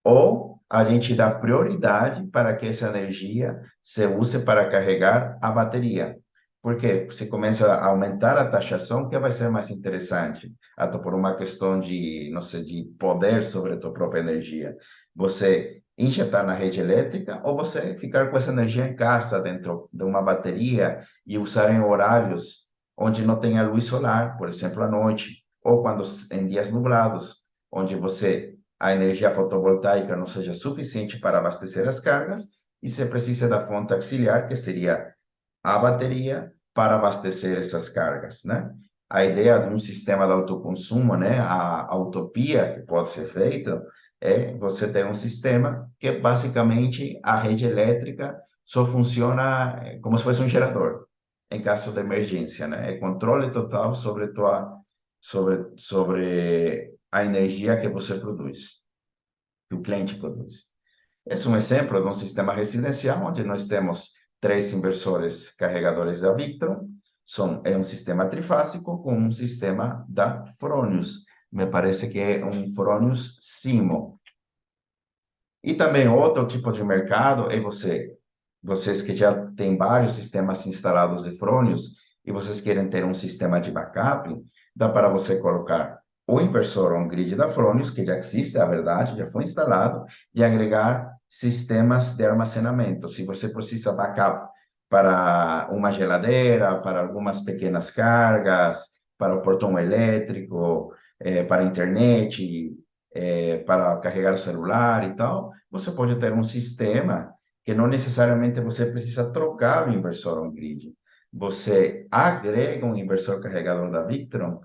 ou a gente dá prioridade para que essa energia se use para carregar a bateria. Porque você começa a aumentar a taxação, que vai ser mais interessante, até por uma questão de, não sei, de poder sobre a tua própria energia. Você injetar na rede elétrica, ou você ficar com essa energia em casa, dentro de uma bateria, e usar em horários onde não tenha luz solar, por exemplo, à noite, ou quando em dias nublados, onde a energia fotovoltaica não seja suficiente para abastecer as cargas, e você precisa da fonte auxiliar, que seria a bateria, para abastecer essas cargas, né? A ideia de um sistema de autoconsumo, né? A utopia que pode ser feita é você ter um sistema que basicamente a rede elétrica só funciona como se fosse um gerador em caso de emergência, né? É controle total sobre a energia que você produz, que o cliente produz. Esse é um exemplo de um sistema residencial onde nós temos 3 inversores carregadores da Victron. É um sistema trifásico com um sistema da Fronius. Me parece que é um Fronius Simo. E também outro tipo de mercado é vocês que já têm vários sistemas instalados de Fronius e vocês querem ter um sistema de backup, dá para você colocar o inversor on-grid da Fronius, que já existe, é verdade, já foi instalado, e agregar sistemas de armazenamento. Se você precisa backup para uma geladeira, para algumas pequenas cargas, para o portão elétrico, para a internet, para carregar o celular e tal, você pode ter um sistema que não necessariamente você precisa trocar o inversor on-grid. Você agrega um inversor carregador da Victron,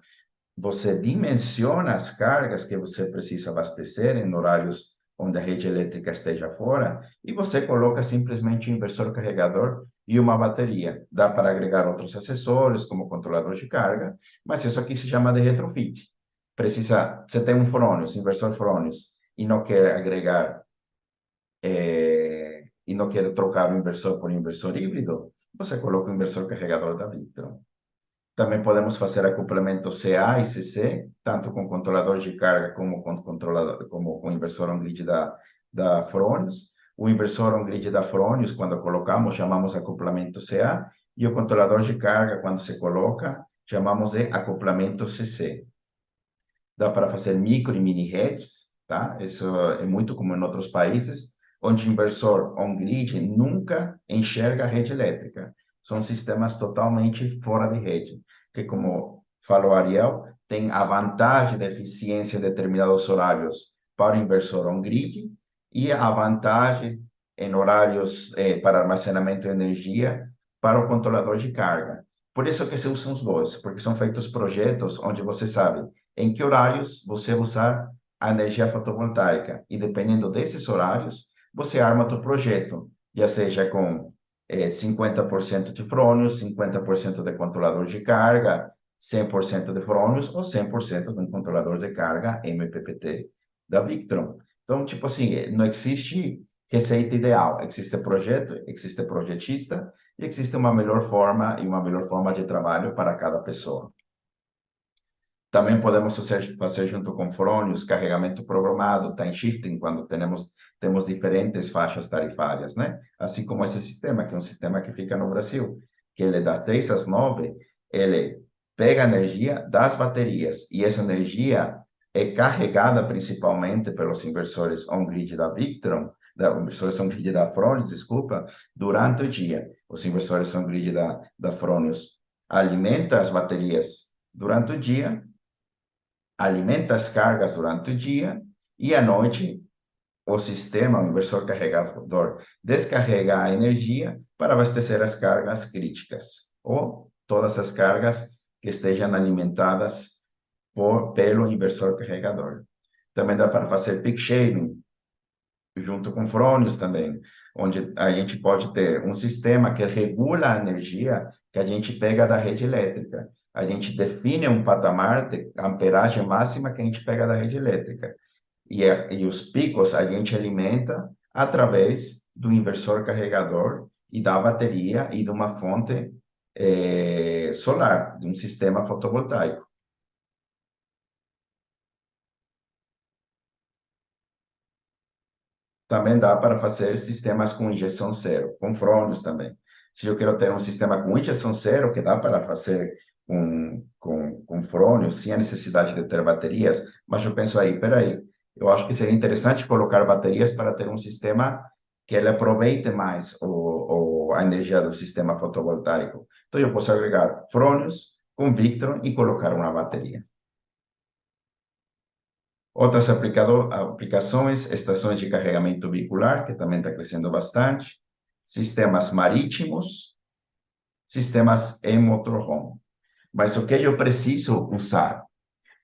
você dimensiona as cargas que você precisa abastecer em horários onde a rede elétrica esteja fora, e você coloca simplesmente um inversor carregador e uma bateria. Dá para agregar outros acessórios, como controlador de carga, mas isso aqui se chama de retrofit. Você tem um Fronius, inversor Fronius, e não quer agregar e não quer trocar o inversor por inversor híbrido, você coloca o inversor carregador da Victron. Também podemos fazer acoplamento CA e CC, tanto com controlador de carga como com como com inversor on-grid da Fronius. O inversor on-grid da Fronius, quando colocamos, chamamos acoplamento CA, e o controlador de carga, quando se coloca, chamamos de acoplamento CC. Dá para fazer micro e mini redes, tá? Isso é muito comum em outros países, onde o inversor on-grid nunca enxerga a rede elétrica. São sistemas totalmente fora de rede, que, como falou Ariel, tem a vantagem da eficiência em determinados horários para o inversor on-grid e a vantagem em horários para armazenamento de energia para o controlador de carga. Por isso que se usam os dois, porque são feitos projetos onde você sabe em que horários você usar a energia fotovoltaica. E dependendo desses horários, você arma o projeto, já seja com 50% de Fronius, 50% de controlador de carga, 100% de Fronius ou 100% de um controlador de carga MPPT da Victron. Então, tipo assim, não existe receita ideal. Existe projeto, existe projetista e existe uma melhor forma e uma melhor forma de trabalho para cada pessoa. Também podemos fazer junto com Fronius carregamento programado, time shifting, quando temos diferentes faixas tarifárias, né? Assim como esse sistema, que é um sistema que fica no Brasil, que ele das 10 às 9, ele pega a energia das baterias, e essa energia é carregada principalmente pelos inversores on-grid da Victron, inversores on-grid da Fronius, desculpa, durante o dia. Os inversores on-grid da Fronius alimentam as baterias durante o dia, alimenta as cargas durante o dia, e à noite o sistema, o inversor carregador, descarrega a energia para abastecer as cargas críticas, ou todas as cargas que estejam alimentadas pelo inversor carregador. Também dá para fazer peak shaving, junto com Fronius também, onde a gente pode ter um sistema que regula a energia que a gente pega da rede elétrica. A gente define um patamar de amperagem máxima que a gente pega da rede elétrica. E os picos a gente alimenta através do inversor carregador e da bateria e de uma fonte solar, de um sistema fotovoltaico. Também dá para fazer sistemas com injeção zero, com Fronius também. Se eu quero ter um sistema com injeção zero, que dá para fazer com Fronius, sem a necessidade de ter baterias, mas eu penso aí, peraí, Eu acho que seria interessante colocar baterias para ter um sistema que ele aproveite mais a energia do sistema fotovoltaico. Então, eu posso agregar Fronius com Victron e colocar uma bateria. Outras aplicações, estações de carregamento vehicular, que também está crescendo bastante, sistemas marítimos, sistemas em motorhome. Mas o que eu preciso usar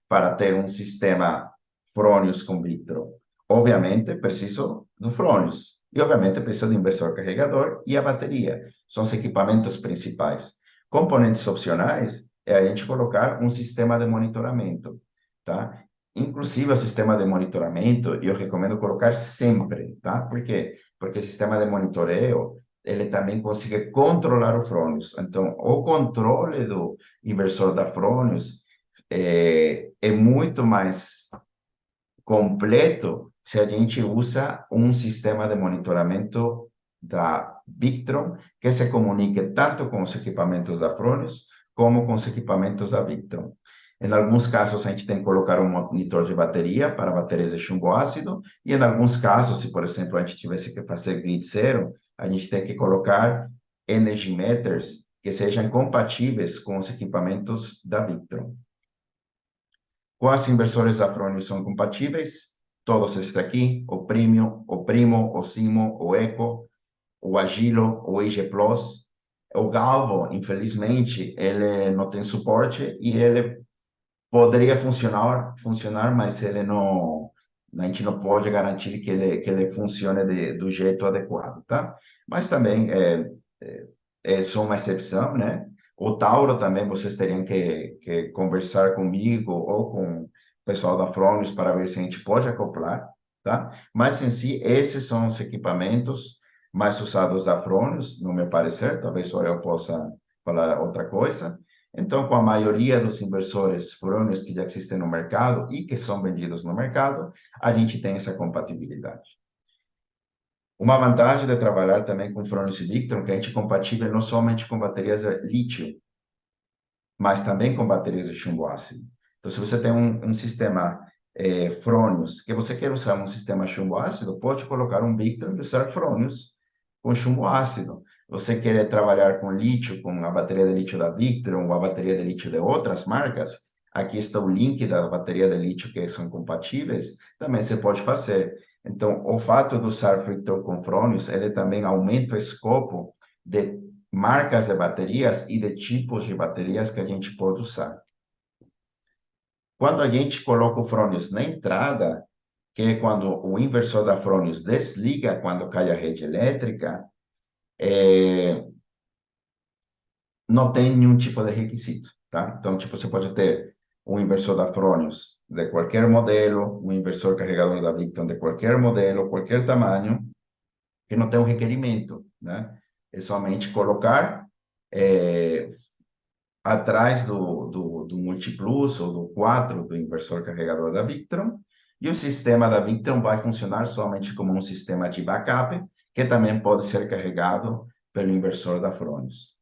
para ter um sistema Fronius com Victron? Obviamente, preciso do Fronius. E, obviamente, preciso do inversor carregador e a bateria. São os equipamentos principais. Componentes opcionais é a gente colocar um sistema de monitoramento, tá? Inclusive, o sistema de monitoramento, eu recomendo colocar sempre, tá? Por quê? Porque o sistema de monitoreio, ele também consegue controlar o Fronius. Então, o controle do inversor da Fronius é muito mais completo se a gente usa um sistema de monitoramento da Victron que se comunique tanto com os equipamentos da Fronius como com os equipamentos da Victron. Em alguns casos, a gente tem que colocar um monitor de bateria para baterias de chumbo ácido, e em alguns casos, se, por exemplo, a gente tivesse que fazer grid zero, a gente tem que colocar energy meters que sejam compatíveis com os equipamentos da Victron. Quais inversores da Fronius são compatíveis? Todos estes aqui, o Premium, o Primo, o Simo, o Eco, o Agilo, o IG Plus. O Galvo, infelizmente, ele não tem suporte e ele poderia funcionar, mas ele não, a gente não pode garantir que ele funcione do jeito adequado, tá? Mas também é só uma exceção, né? O Tauro também vocês teriam que conversar comigo ou com o pessoal da Fronius para ver se a gente pode acoplar, tá? Mas em si, esses são os equipamentos mais usados da Fronius, no meu parecer, talvez só eu possa falar outra coisa. Então, com a maioria dos inversores Fronius que já existem no mercado e que são vendidos no mercado, a gente tem essa compatibilidade. Uma vantagem de trabalhar também com Fronius e Victron é que a gente é compatível não somente com baterias de lítio, mas também com baterias de chumbo ácido. Então, se você tem um sistema Fronius, que você quer usar um sistema chumbo ácido, pode colocar um Victron e usar Fronius com chumbo ácido. Você quer trabalhar com lítio, com a bateria de lítio da Victron ou a bateria de lítio de outras marcas, aqui está o link da bateria de lítio que são compatíveis, também você pode fazer. Então, o fato de usar Victron com Fronius, ele também aumenta o escopo de marcas de baterias e de tipos de baterias que a gente pode usar. Quando a gente coloca o Fronius na entrada, que é quando o inversor da Fronius desliga quando cai a rede elétrica, não tem nenhum tipo de requisito, tá? Então, tipo, você pode ter um inversor da Fronius de qualquer modelo, um inversor carregador da Victron de qualquer modelo, qualquer tamanho, que não tem um requerimento, né? É somente colocar atrás do Multiplus ou do 4 do inversor carregador da Victron, e o sistema da Victron vai funcionar somente como um sistema de backup, que também pode ser carregado pelo inversor da Fronius.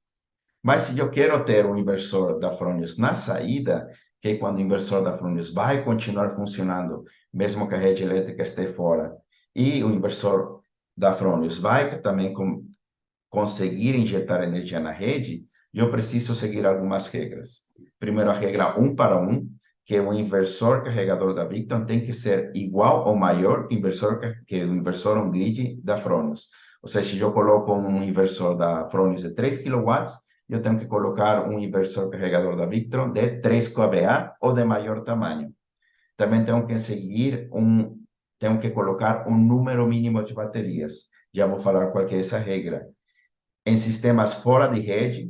Mas se eu quero ter um inversor da Fronius na saída, que é quando o inversor da Fronius vai continuar funcionando, mesmo que a rede elétrica esteja fora, e o inversor da Fronius vai também conseguir injetar energia na rede, eu preciso seguir algumas regras. Primeiro, a regra 1 para 1, que o inversor carregador da Victron tem que ser igual ou maior que o inversor on-grid da Fronius. Ou seja, se eu coloco um inversor da Fronius de 3 kW, eu tenho que colocar um inversor carregador da Victron de 3 kVA ou de maior tamanho. Também tenho que colocar um número mínimo de baterias. Já vou falar qual é essa regra. Em sistemas fora de rede,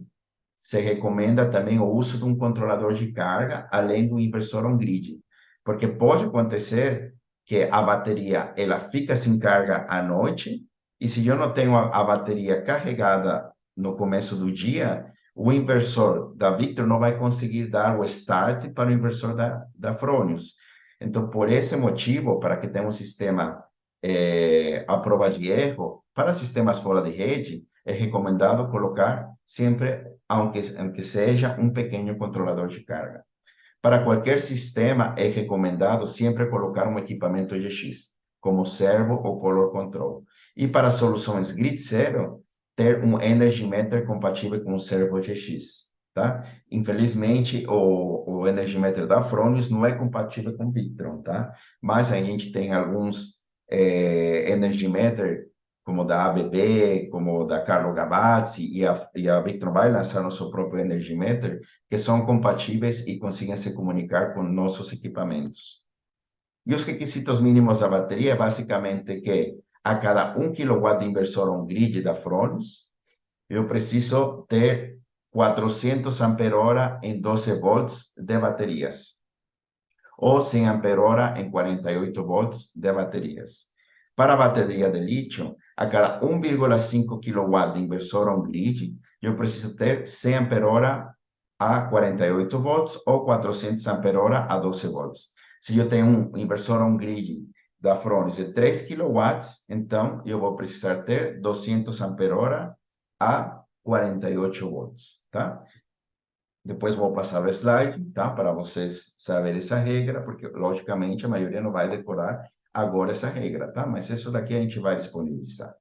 se recomenda também o uso de um controlador de carga, além do inversor on-grid, porque pode acontecer que a bateria ela fica sem carga à noite, e se eu não tenho a bateria carregada no começo do dia, o inversor da Victron não vai conseguir dar o start para o inversor da Fronius. Então, por esse motivo, para que tenha um sistema à prova de erro, para sistemas fora de rede, é recomendado colocar sempre, aunque seja um pequeno controlador de carga. Para qualquer sistema, é recomendado sempre colocar um equipamento GX, como servo ou color control. E para soluções grid zero, ter um Energy Meter compatível com o servo GX, tá? Infelizmente, o Energy Meter da Fronius não é compatível com o Victron, tá? Mas a gente tem alguns Energy Meter, como da ABB, como da Carlo Gavazzi, e a Victron vai lançar o seu próprio Energy Meter, que são compatíveis e conseguem se comunicar com nossos equipamentos. E os requisitos mínimos da bateria é basicamente que a cada 1 kW de inversor on-grid da Fronius, eu preciso ter 400 ampere-hora em 12 volts de baterias, ou 100 ampere-hora em 48 volts de baterias. Para a bateria de lítio, a cada 1,5 kW de inversor on-grid, eu preciso ter 100 ampere-hora a 48 volts ou 400 ampere-hora a 12 volts. Se eu tenho um inversor on-grid da Fronius de 3 kW, então eu vou precisar ter 200 ampere-hora a 48 volts, tá? Depois vou passar o slide, tá? Para vocês saberem essa regra, porque, logicamente, a maioria não vai decorar agora essa regra, tá? Mas isso daqui a gente vai disponibilizar.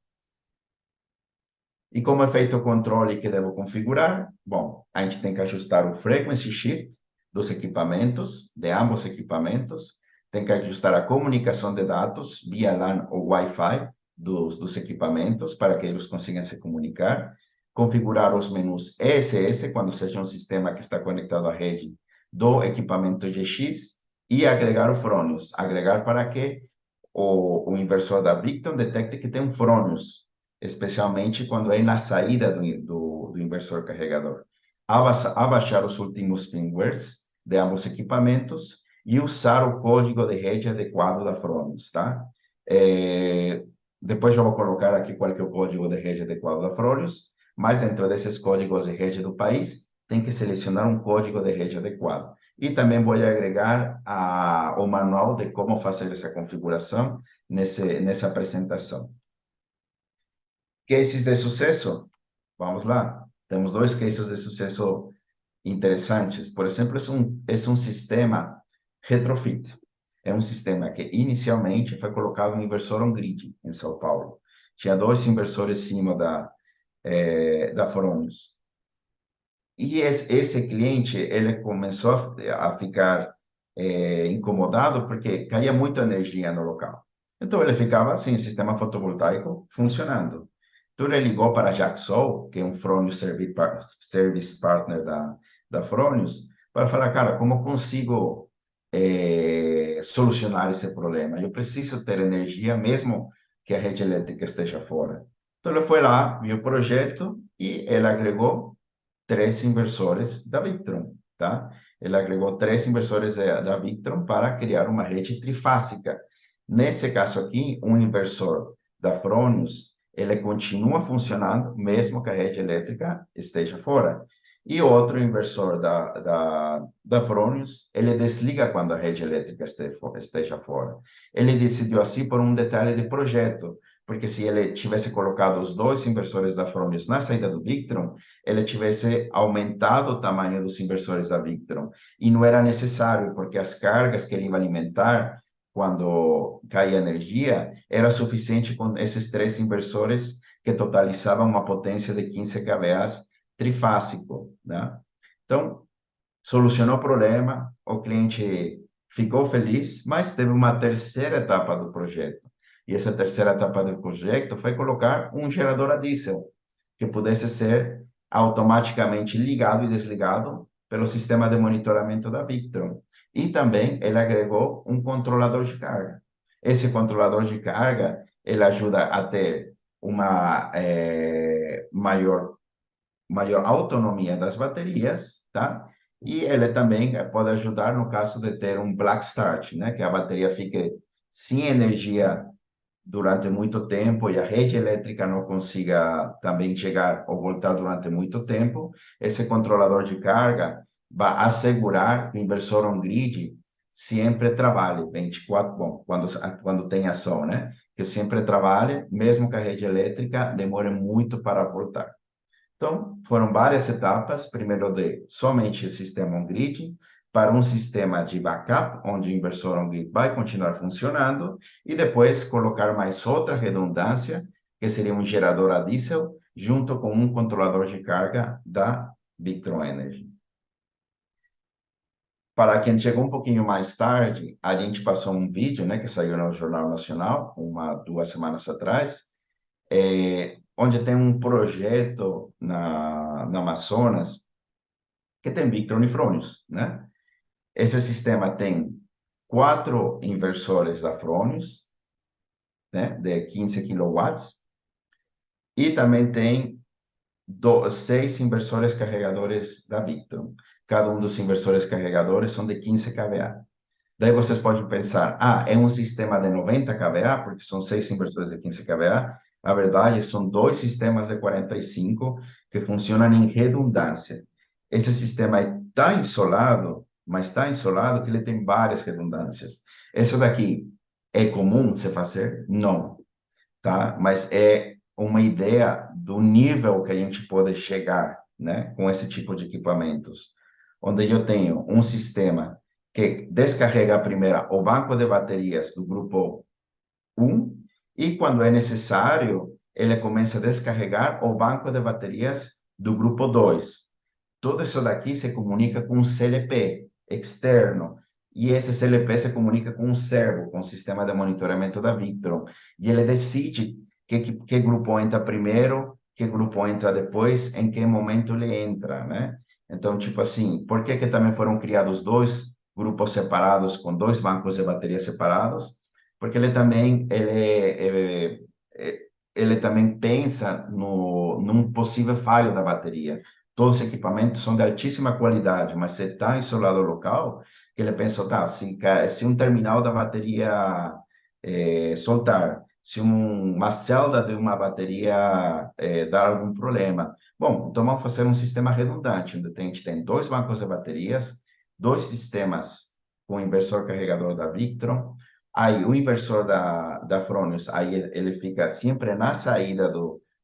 E como é feito o controle que devo configurar? Bom, a gente tem que ajustar o frequency shift dos equipamentos, de ambos equipamentos. Tem que ajustar a comunicação de dados via LAN ou Wi-Fi dos equipamentos para que eles consigam se comunicar. Configurar os menus ESS, quando seja um sistema que está conectado à rede do equipamento GX. E agregar o Fronius. Agregar para que o inversor da Victron detecte que tem um Fronius, especialmente quando é na saída do inversor carregador. Abaixar os últimos firmwares de ambos equipamentos e usar o código de rede adequado da Fronius, tá? Depois eu vou colocar aqui qual que é o código de rede adequado da Fronius, mas dentro desses códigos de rede do país, tem que selecionar um código de rede adequado. E também vou agregar o manual de como fazer essa configuração nessa apresentação. Cases de sucesso? Vamos lá. Temos dois cases de sucesso interessantes. Por exemplo, é um sistema retrofit. É um sistema que inicialmente foi colocado no inversor on-grid em São Paulo. Tinha dois inversores cima da Fronius. E esse cliente, ele começou a ficar incomodado porque caía muita energia no local. Então, ele ficava assim, sistema fotovoltaico funcionando. Então, ele ligou para a Jaxol, que é um Fronius Service Partner da Fronius, para falar, cara, como eu consigo solucionar esse problema? Eu preciso ter energia mesmo que a rede elétrica esteja fora. Então, ele foi lá, viu o projeto e ele agregou 3 inversores da Victron, tá? Ele agregou 3 inversores da Victron para criar uma rede trifásica. Nesse caso aqui, um inversor da Fronius, ele continua funcionando mesmo que a rede elétrica esteja fora. E outro inversor da Fronius, ele desliga quando a rede elétrica esteja fora. Ele decidiu assim por um detalhe de projeto, porque se ele tivesse colocado os dois inversores da Fronius na saída do Victron, ele tivesse aumentado o tamanho dos inversores da Victron. E não era necessário, porque as cargas que ele ia alimentar quando caía energia era suficiente com esses 3 inversores que totalizavam uma potência de 15 kVA trifásico, né? Então, solucionou o problema, o cliente ficou feliz, mas teve uma terceira etapa do projeto. E essa terceira etapa do projeto foi colocar um gerador a diesel, que pudesse ser automaticamente ligado e desligado pelo sistema de monitoramento da Victron. E também ele agregou um controlador de carga. Esse controlador de carga, ele ajuda a ter uma maior autonomia das baterias, tá? E ele também pode ajudar no caso de ter um black start, né? Que a bateria fique sem energia durante muito tempo e a rede elétrica não consiga também chegar ou voltar durante muito tempo. Esse controlador de carga vai assegurar que o inversor on-grid sempre trabalhe 24, bom, quando tem ação, né? Que sempre trabalhe, mesmo que a rede elétrica demore muito para voltar. Então, foram várias etapas. Primeiro, de somente o sistema on-grid, para um sistema de backup, onde o inversor on-grid vai continuar funcionando, e depois colocar mais outra redundância, que seria um gerador a diesel, junto com um controlador de carga da Victron Energy. Para quem chegou um pouquinho mais tarde, a gente passou um vídeo, né, que saiu no Jornal Nacional, 2 semanas atrás, onde tem um projeto na Amazonas que tem Victron e Fronius, né? Esse sistema tem 4 inversores da Fronius, né, de 15 quilowatts, e também tem 6 inversores carregadores da Victron. Cada um dos inversores carregadores são de 15 kVA. Daí vocês podem pensar, é um sistema de 90 kVA, porque são 6 inversores de 15 kVA. A verdade, são 2 sistemas de 45 que funcionam em redundância. Esse sistema está isolado, mas está isolado que ele tem várias redundâncias. Isso daqui é comum se fazer? Não, tá? Mas é uma ideia do nível que a gente pode chegar, né, com esse tipo de equipamentos, onde eu tenho um sistema que descarrega primeiro o banco de baterias do grupo 1 e, quando é necessário, ele começa a descarregar o banco de baterias do grupo 2. Tudo isso daqui se comunica com um CLP externo, e esse CLP se comunica com um servo, com o sistema de monitoramento da Victron, e ele decide que grupo entra primeiro, que grupo entra depois, em que momento ele entra, né? Então, tipo assim, por que também foram criados 2 grupos separados, com 2 bancos de bateria separados? Porque ele também pensa num possível falho da bateria. Todos os equipamentos são de altíssima qualidade, mas se está isolado o local, que ele pensa, tá, se um terminal da bateria soltar, se uma célula de uma bateria dar algum problema. Bom, então vamos fazer um sistema redundante, onde a gente tem 2 bancos de baterias, 2 sistemas com inversor carregador da Victron. Aí o inversor da Fronius, aí ele fica sempre na saída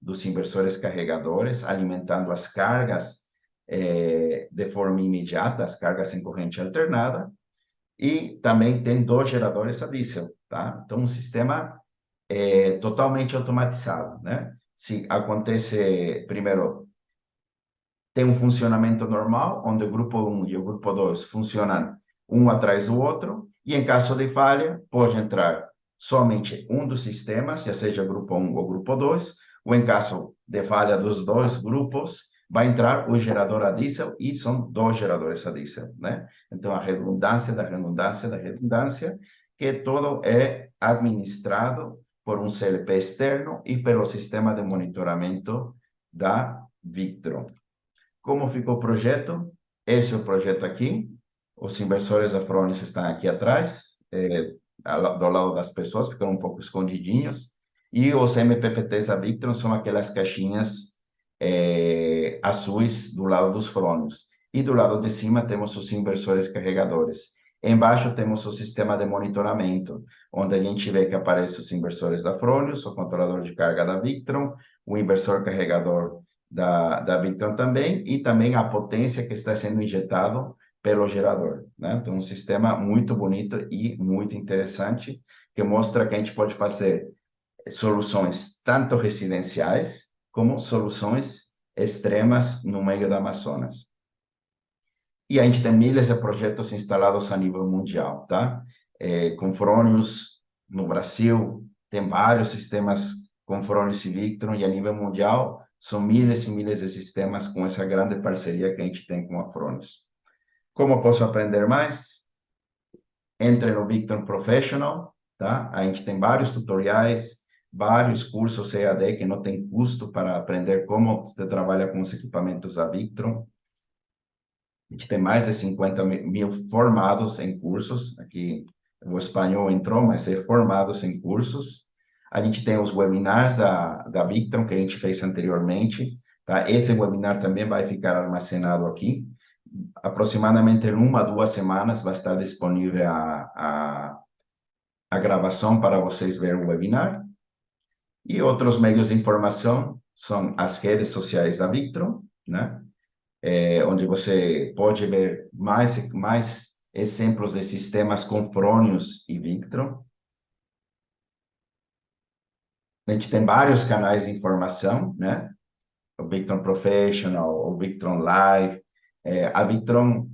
dos inversores carregadores, alimentando as cargas de forma imediata, as cargas em corrente alternada, e também tem 2 geradores a diesel, tá? Então, um sistema totalmente automatizado, né? Se acontece, primeiro, tem um funcionamento normal, onde o grupo 1 e o grupo 2 funcionam um atrás do outro, e em caso de falha, pode entrar somente um dos sistemas, já seja o grupo 1 ou o grupo 2, ou em caso de falha dos 2 grupos, vai entrar o gerador a diesel, e são 2 geradores a diesel, né? Então, a redundância da redundância da redundância, que todo é administrado por um CLP externo e pelo sistema de monitoramento da Victron. Como ficou o projeto? Esse é o projeto aqui. Os inversores da Fronius estão aqui atrás, do lado das pessoas, ficam um pouco escondidinhos. E os MPPTs da Victron são aquelas caixinhas azuis do lado dos Fronius. E do lado de cima temos os inversores carregadores. Embaixo temos o sistema de monitoramento, onde a gente vê que aparecem os inversores da Fronius, o controlador de carga da Victron, o inversor carregador da Victron também, e também a potência que está sendo injetado pelo gerador, né? Então, um sistema muito bonito e muito interessante, que mostra que a gente pode fazer soluções tanto residenciais, como soluções extremas no meio da Amazonas. E a gente tem milhares de projetos instalados a nível mundial, tá? Com Fronius no Brasil, tem vários sistemas com Fronius e Victron, e a nível mundial são milhares e milhares de sistemas com essa grande parceria que a gente tem com a Fronius. Como posso aprender mais? Entre no Victron Professional, tá? A gente tem vários tutoriais, vários cursos EAD que não tem custo para aprender como você trabalha com os equipamentos da Victron. A gente tem mais de 50 mil formados em cursos. Aqui o espanhol entrou, mas é formados em cursos. A gente tem os webinars da Victron, que a gente fez anteriormente, tá? Esse webinar também vai ficar armazenado aqui. Aproximadamente em 1 a 2 semanas vai estar disponível a gravação para vocês verem o webinar. E outros meios de informação são as redes sociais da Victron, né? onde você pode ver mais exemplos de sistemas com Fronius e Victron. A gente tem vários canais de informação, né? O Victron Professional, o Victron Live. A Victron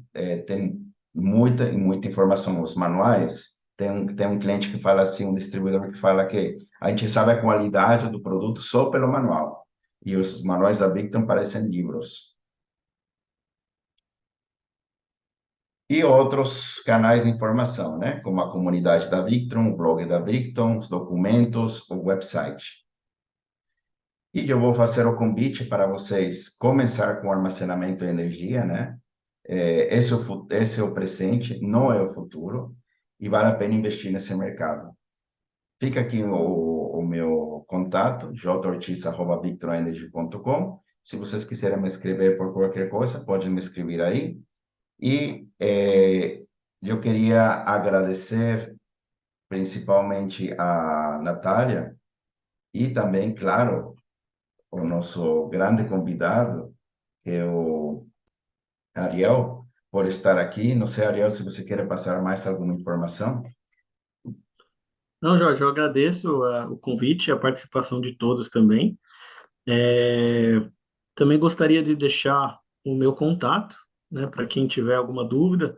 tem muita informação nos manuais. Tem um cliente que fala assim, um distribuidor que fala que a gente sabe a qualidade do produto só pelo manual. E os manuais da Victron parecem livros. E outros canais de informação, né? Como a comunidade da Victron, o blog da Victron, os documentos, o website. E eu vou fazer o convite para vocês começar com armazenamento de energia, né? Esse é o presente, não é o futuro, e vale a pena investir nesse mercado. Fica aqui o meu contato, jortiz@victronenergy.com. Se vocês quiserem me escrever por qualquer coisa, podem me escrever aí. E eu queria agradecer principalmente a Natália e também, claro, o nosso grande convidado, que é o Ariel, por estar aqui. Não sei, Ariel, se você quer passar mais alguma informação. Não, Jorge, eu agradeço o convite e a participação de todos também. É, também gostaria de deixar o meu contato, né, para quem tiver alguma dúvida,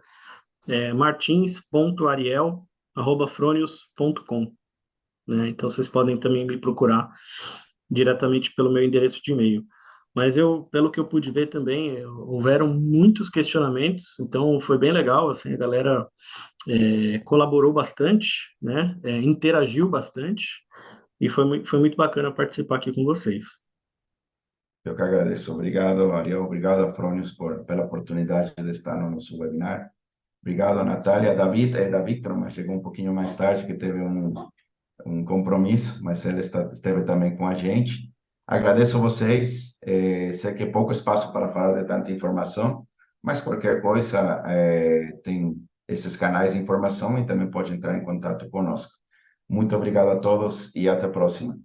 martins.ariel@fronius.com, né? Então vocês podem também me procurar diretamente pelo meu endereço de e-mail. Mas pelo que eu pude ver também, houveram muitos questionamentos, então foi bem legal, assim, a galera colaborou bastante, né? Interagiu bastante, e foi muito bacana participar aqui com vocês. Eu que agradeço. Obrigado, Ariel. Obrigado, Afronius, pela oportunidade de estar no nosso webinar. Obrigado, Natália. David é da Victron, mas chegou um pouquinho mais tarde, que teve um compromisso, mas ele esteve também com a gente. Agradeço a vocês. Sei que é pouco espaço para falar de tanta informação, mas qualquer coisa, tem esses canais de informação e também pode entrar em contato conosco. Muito obrigado a todos e até a próxima.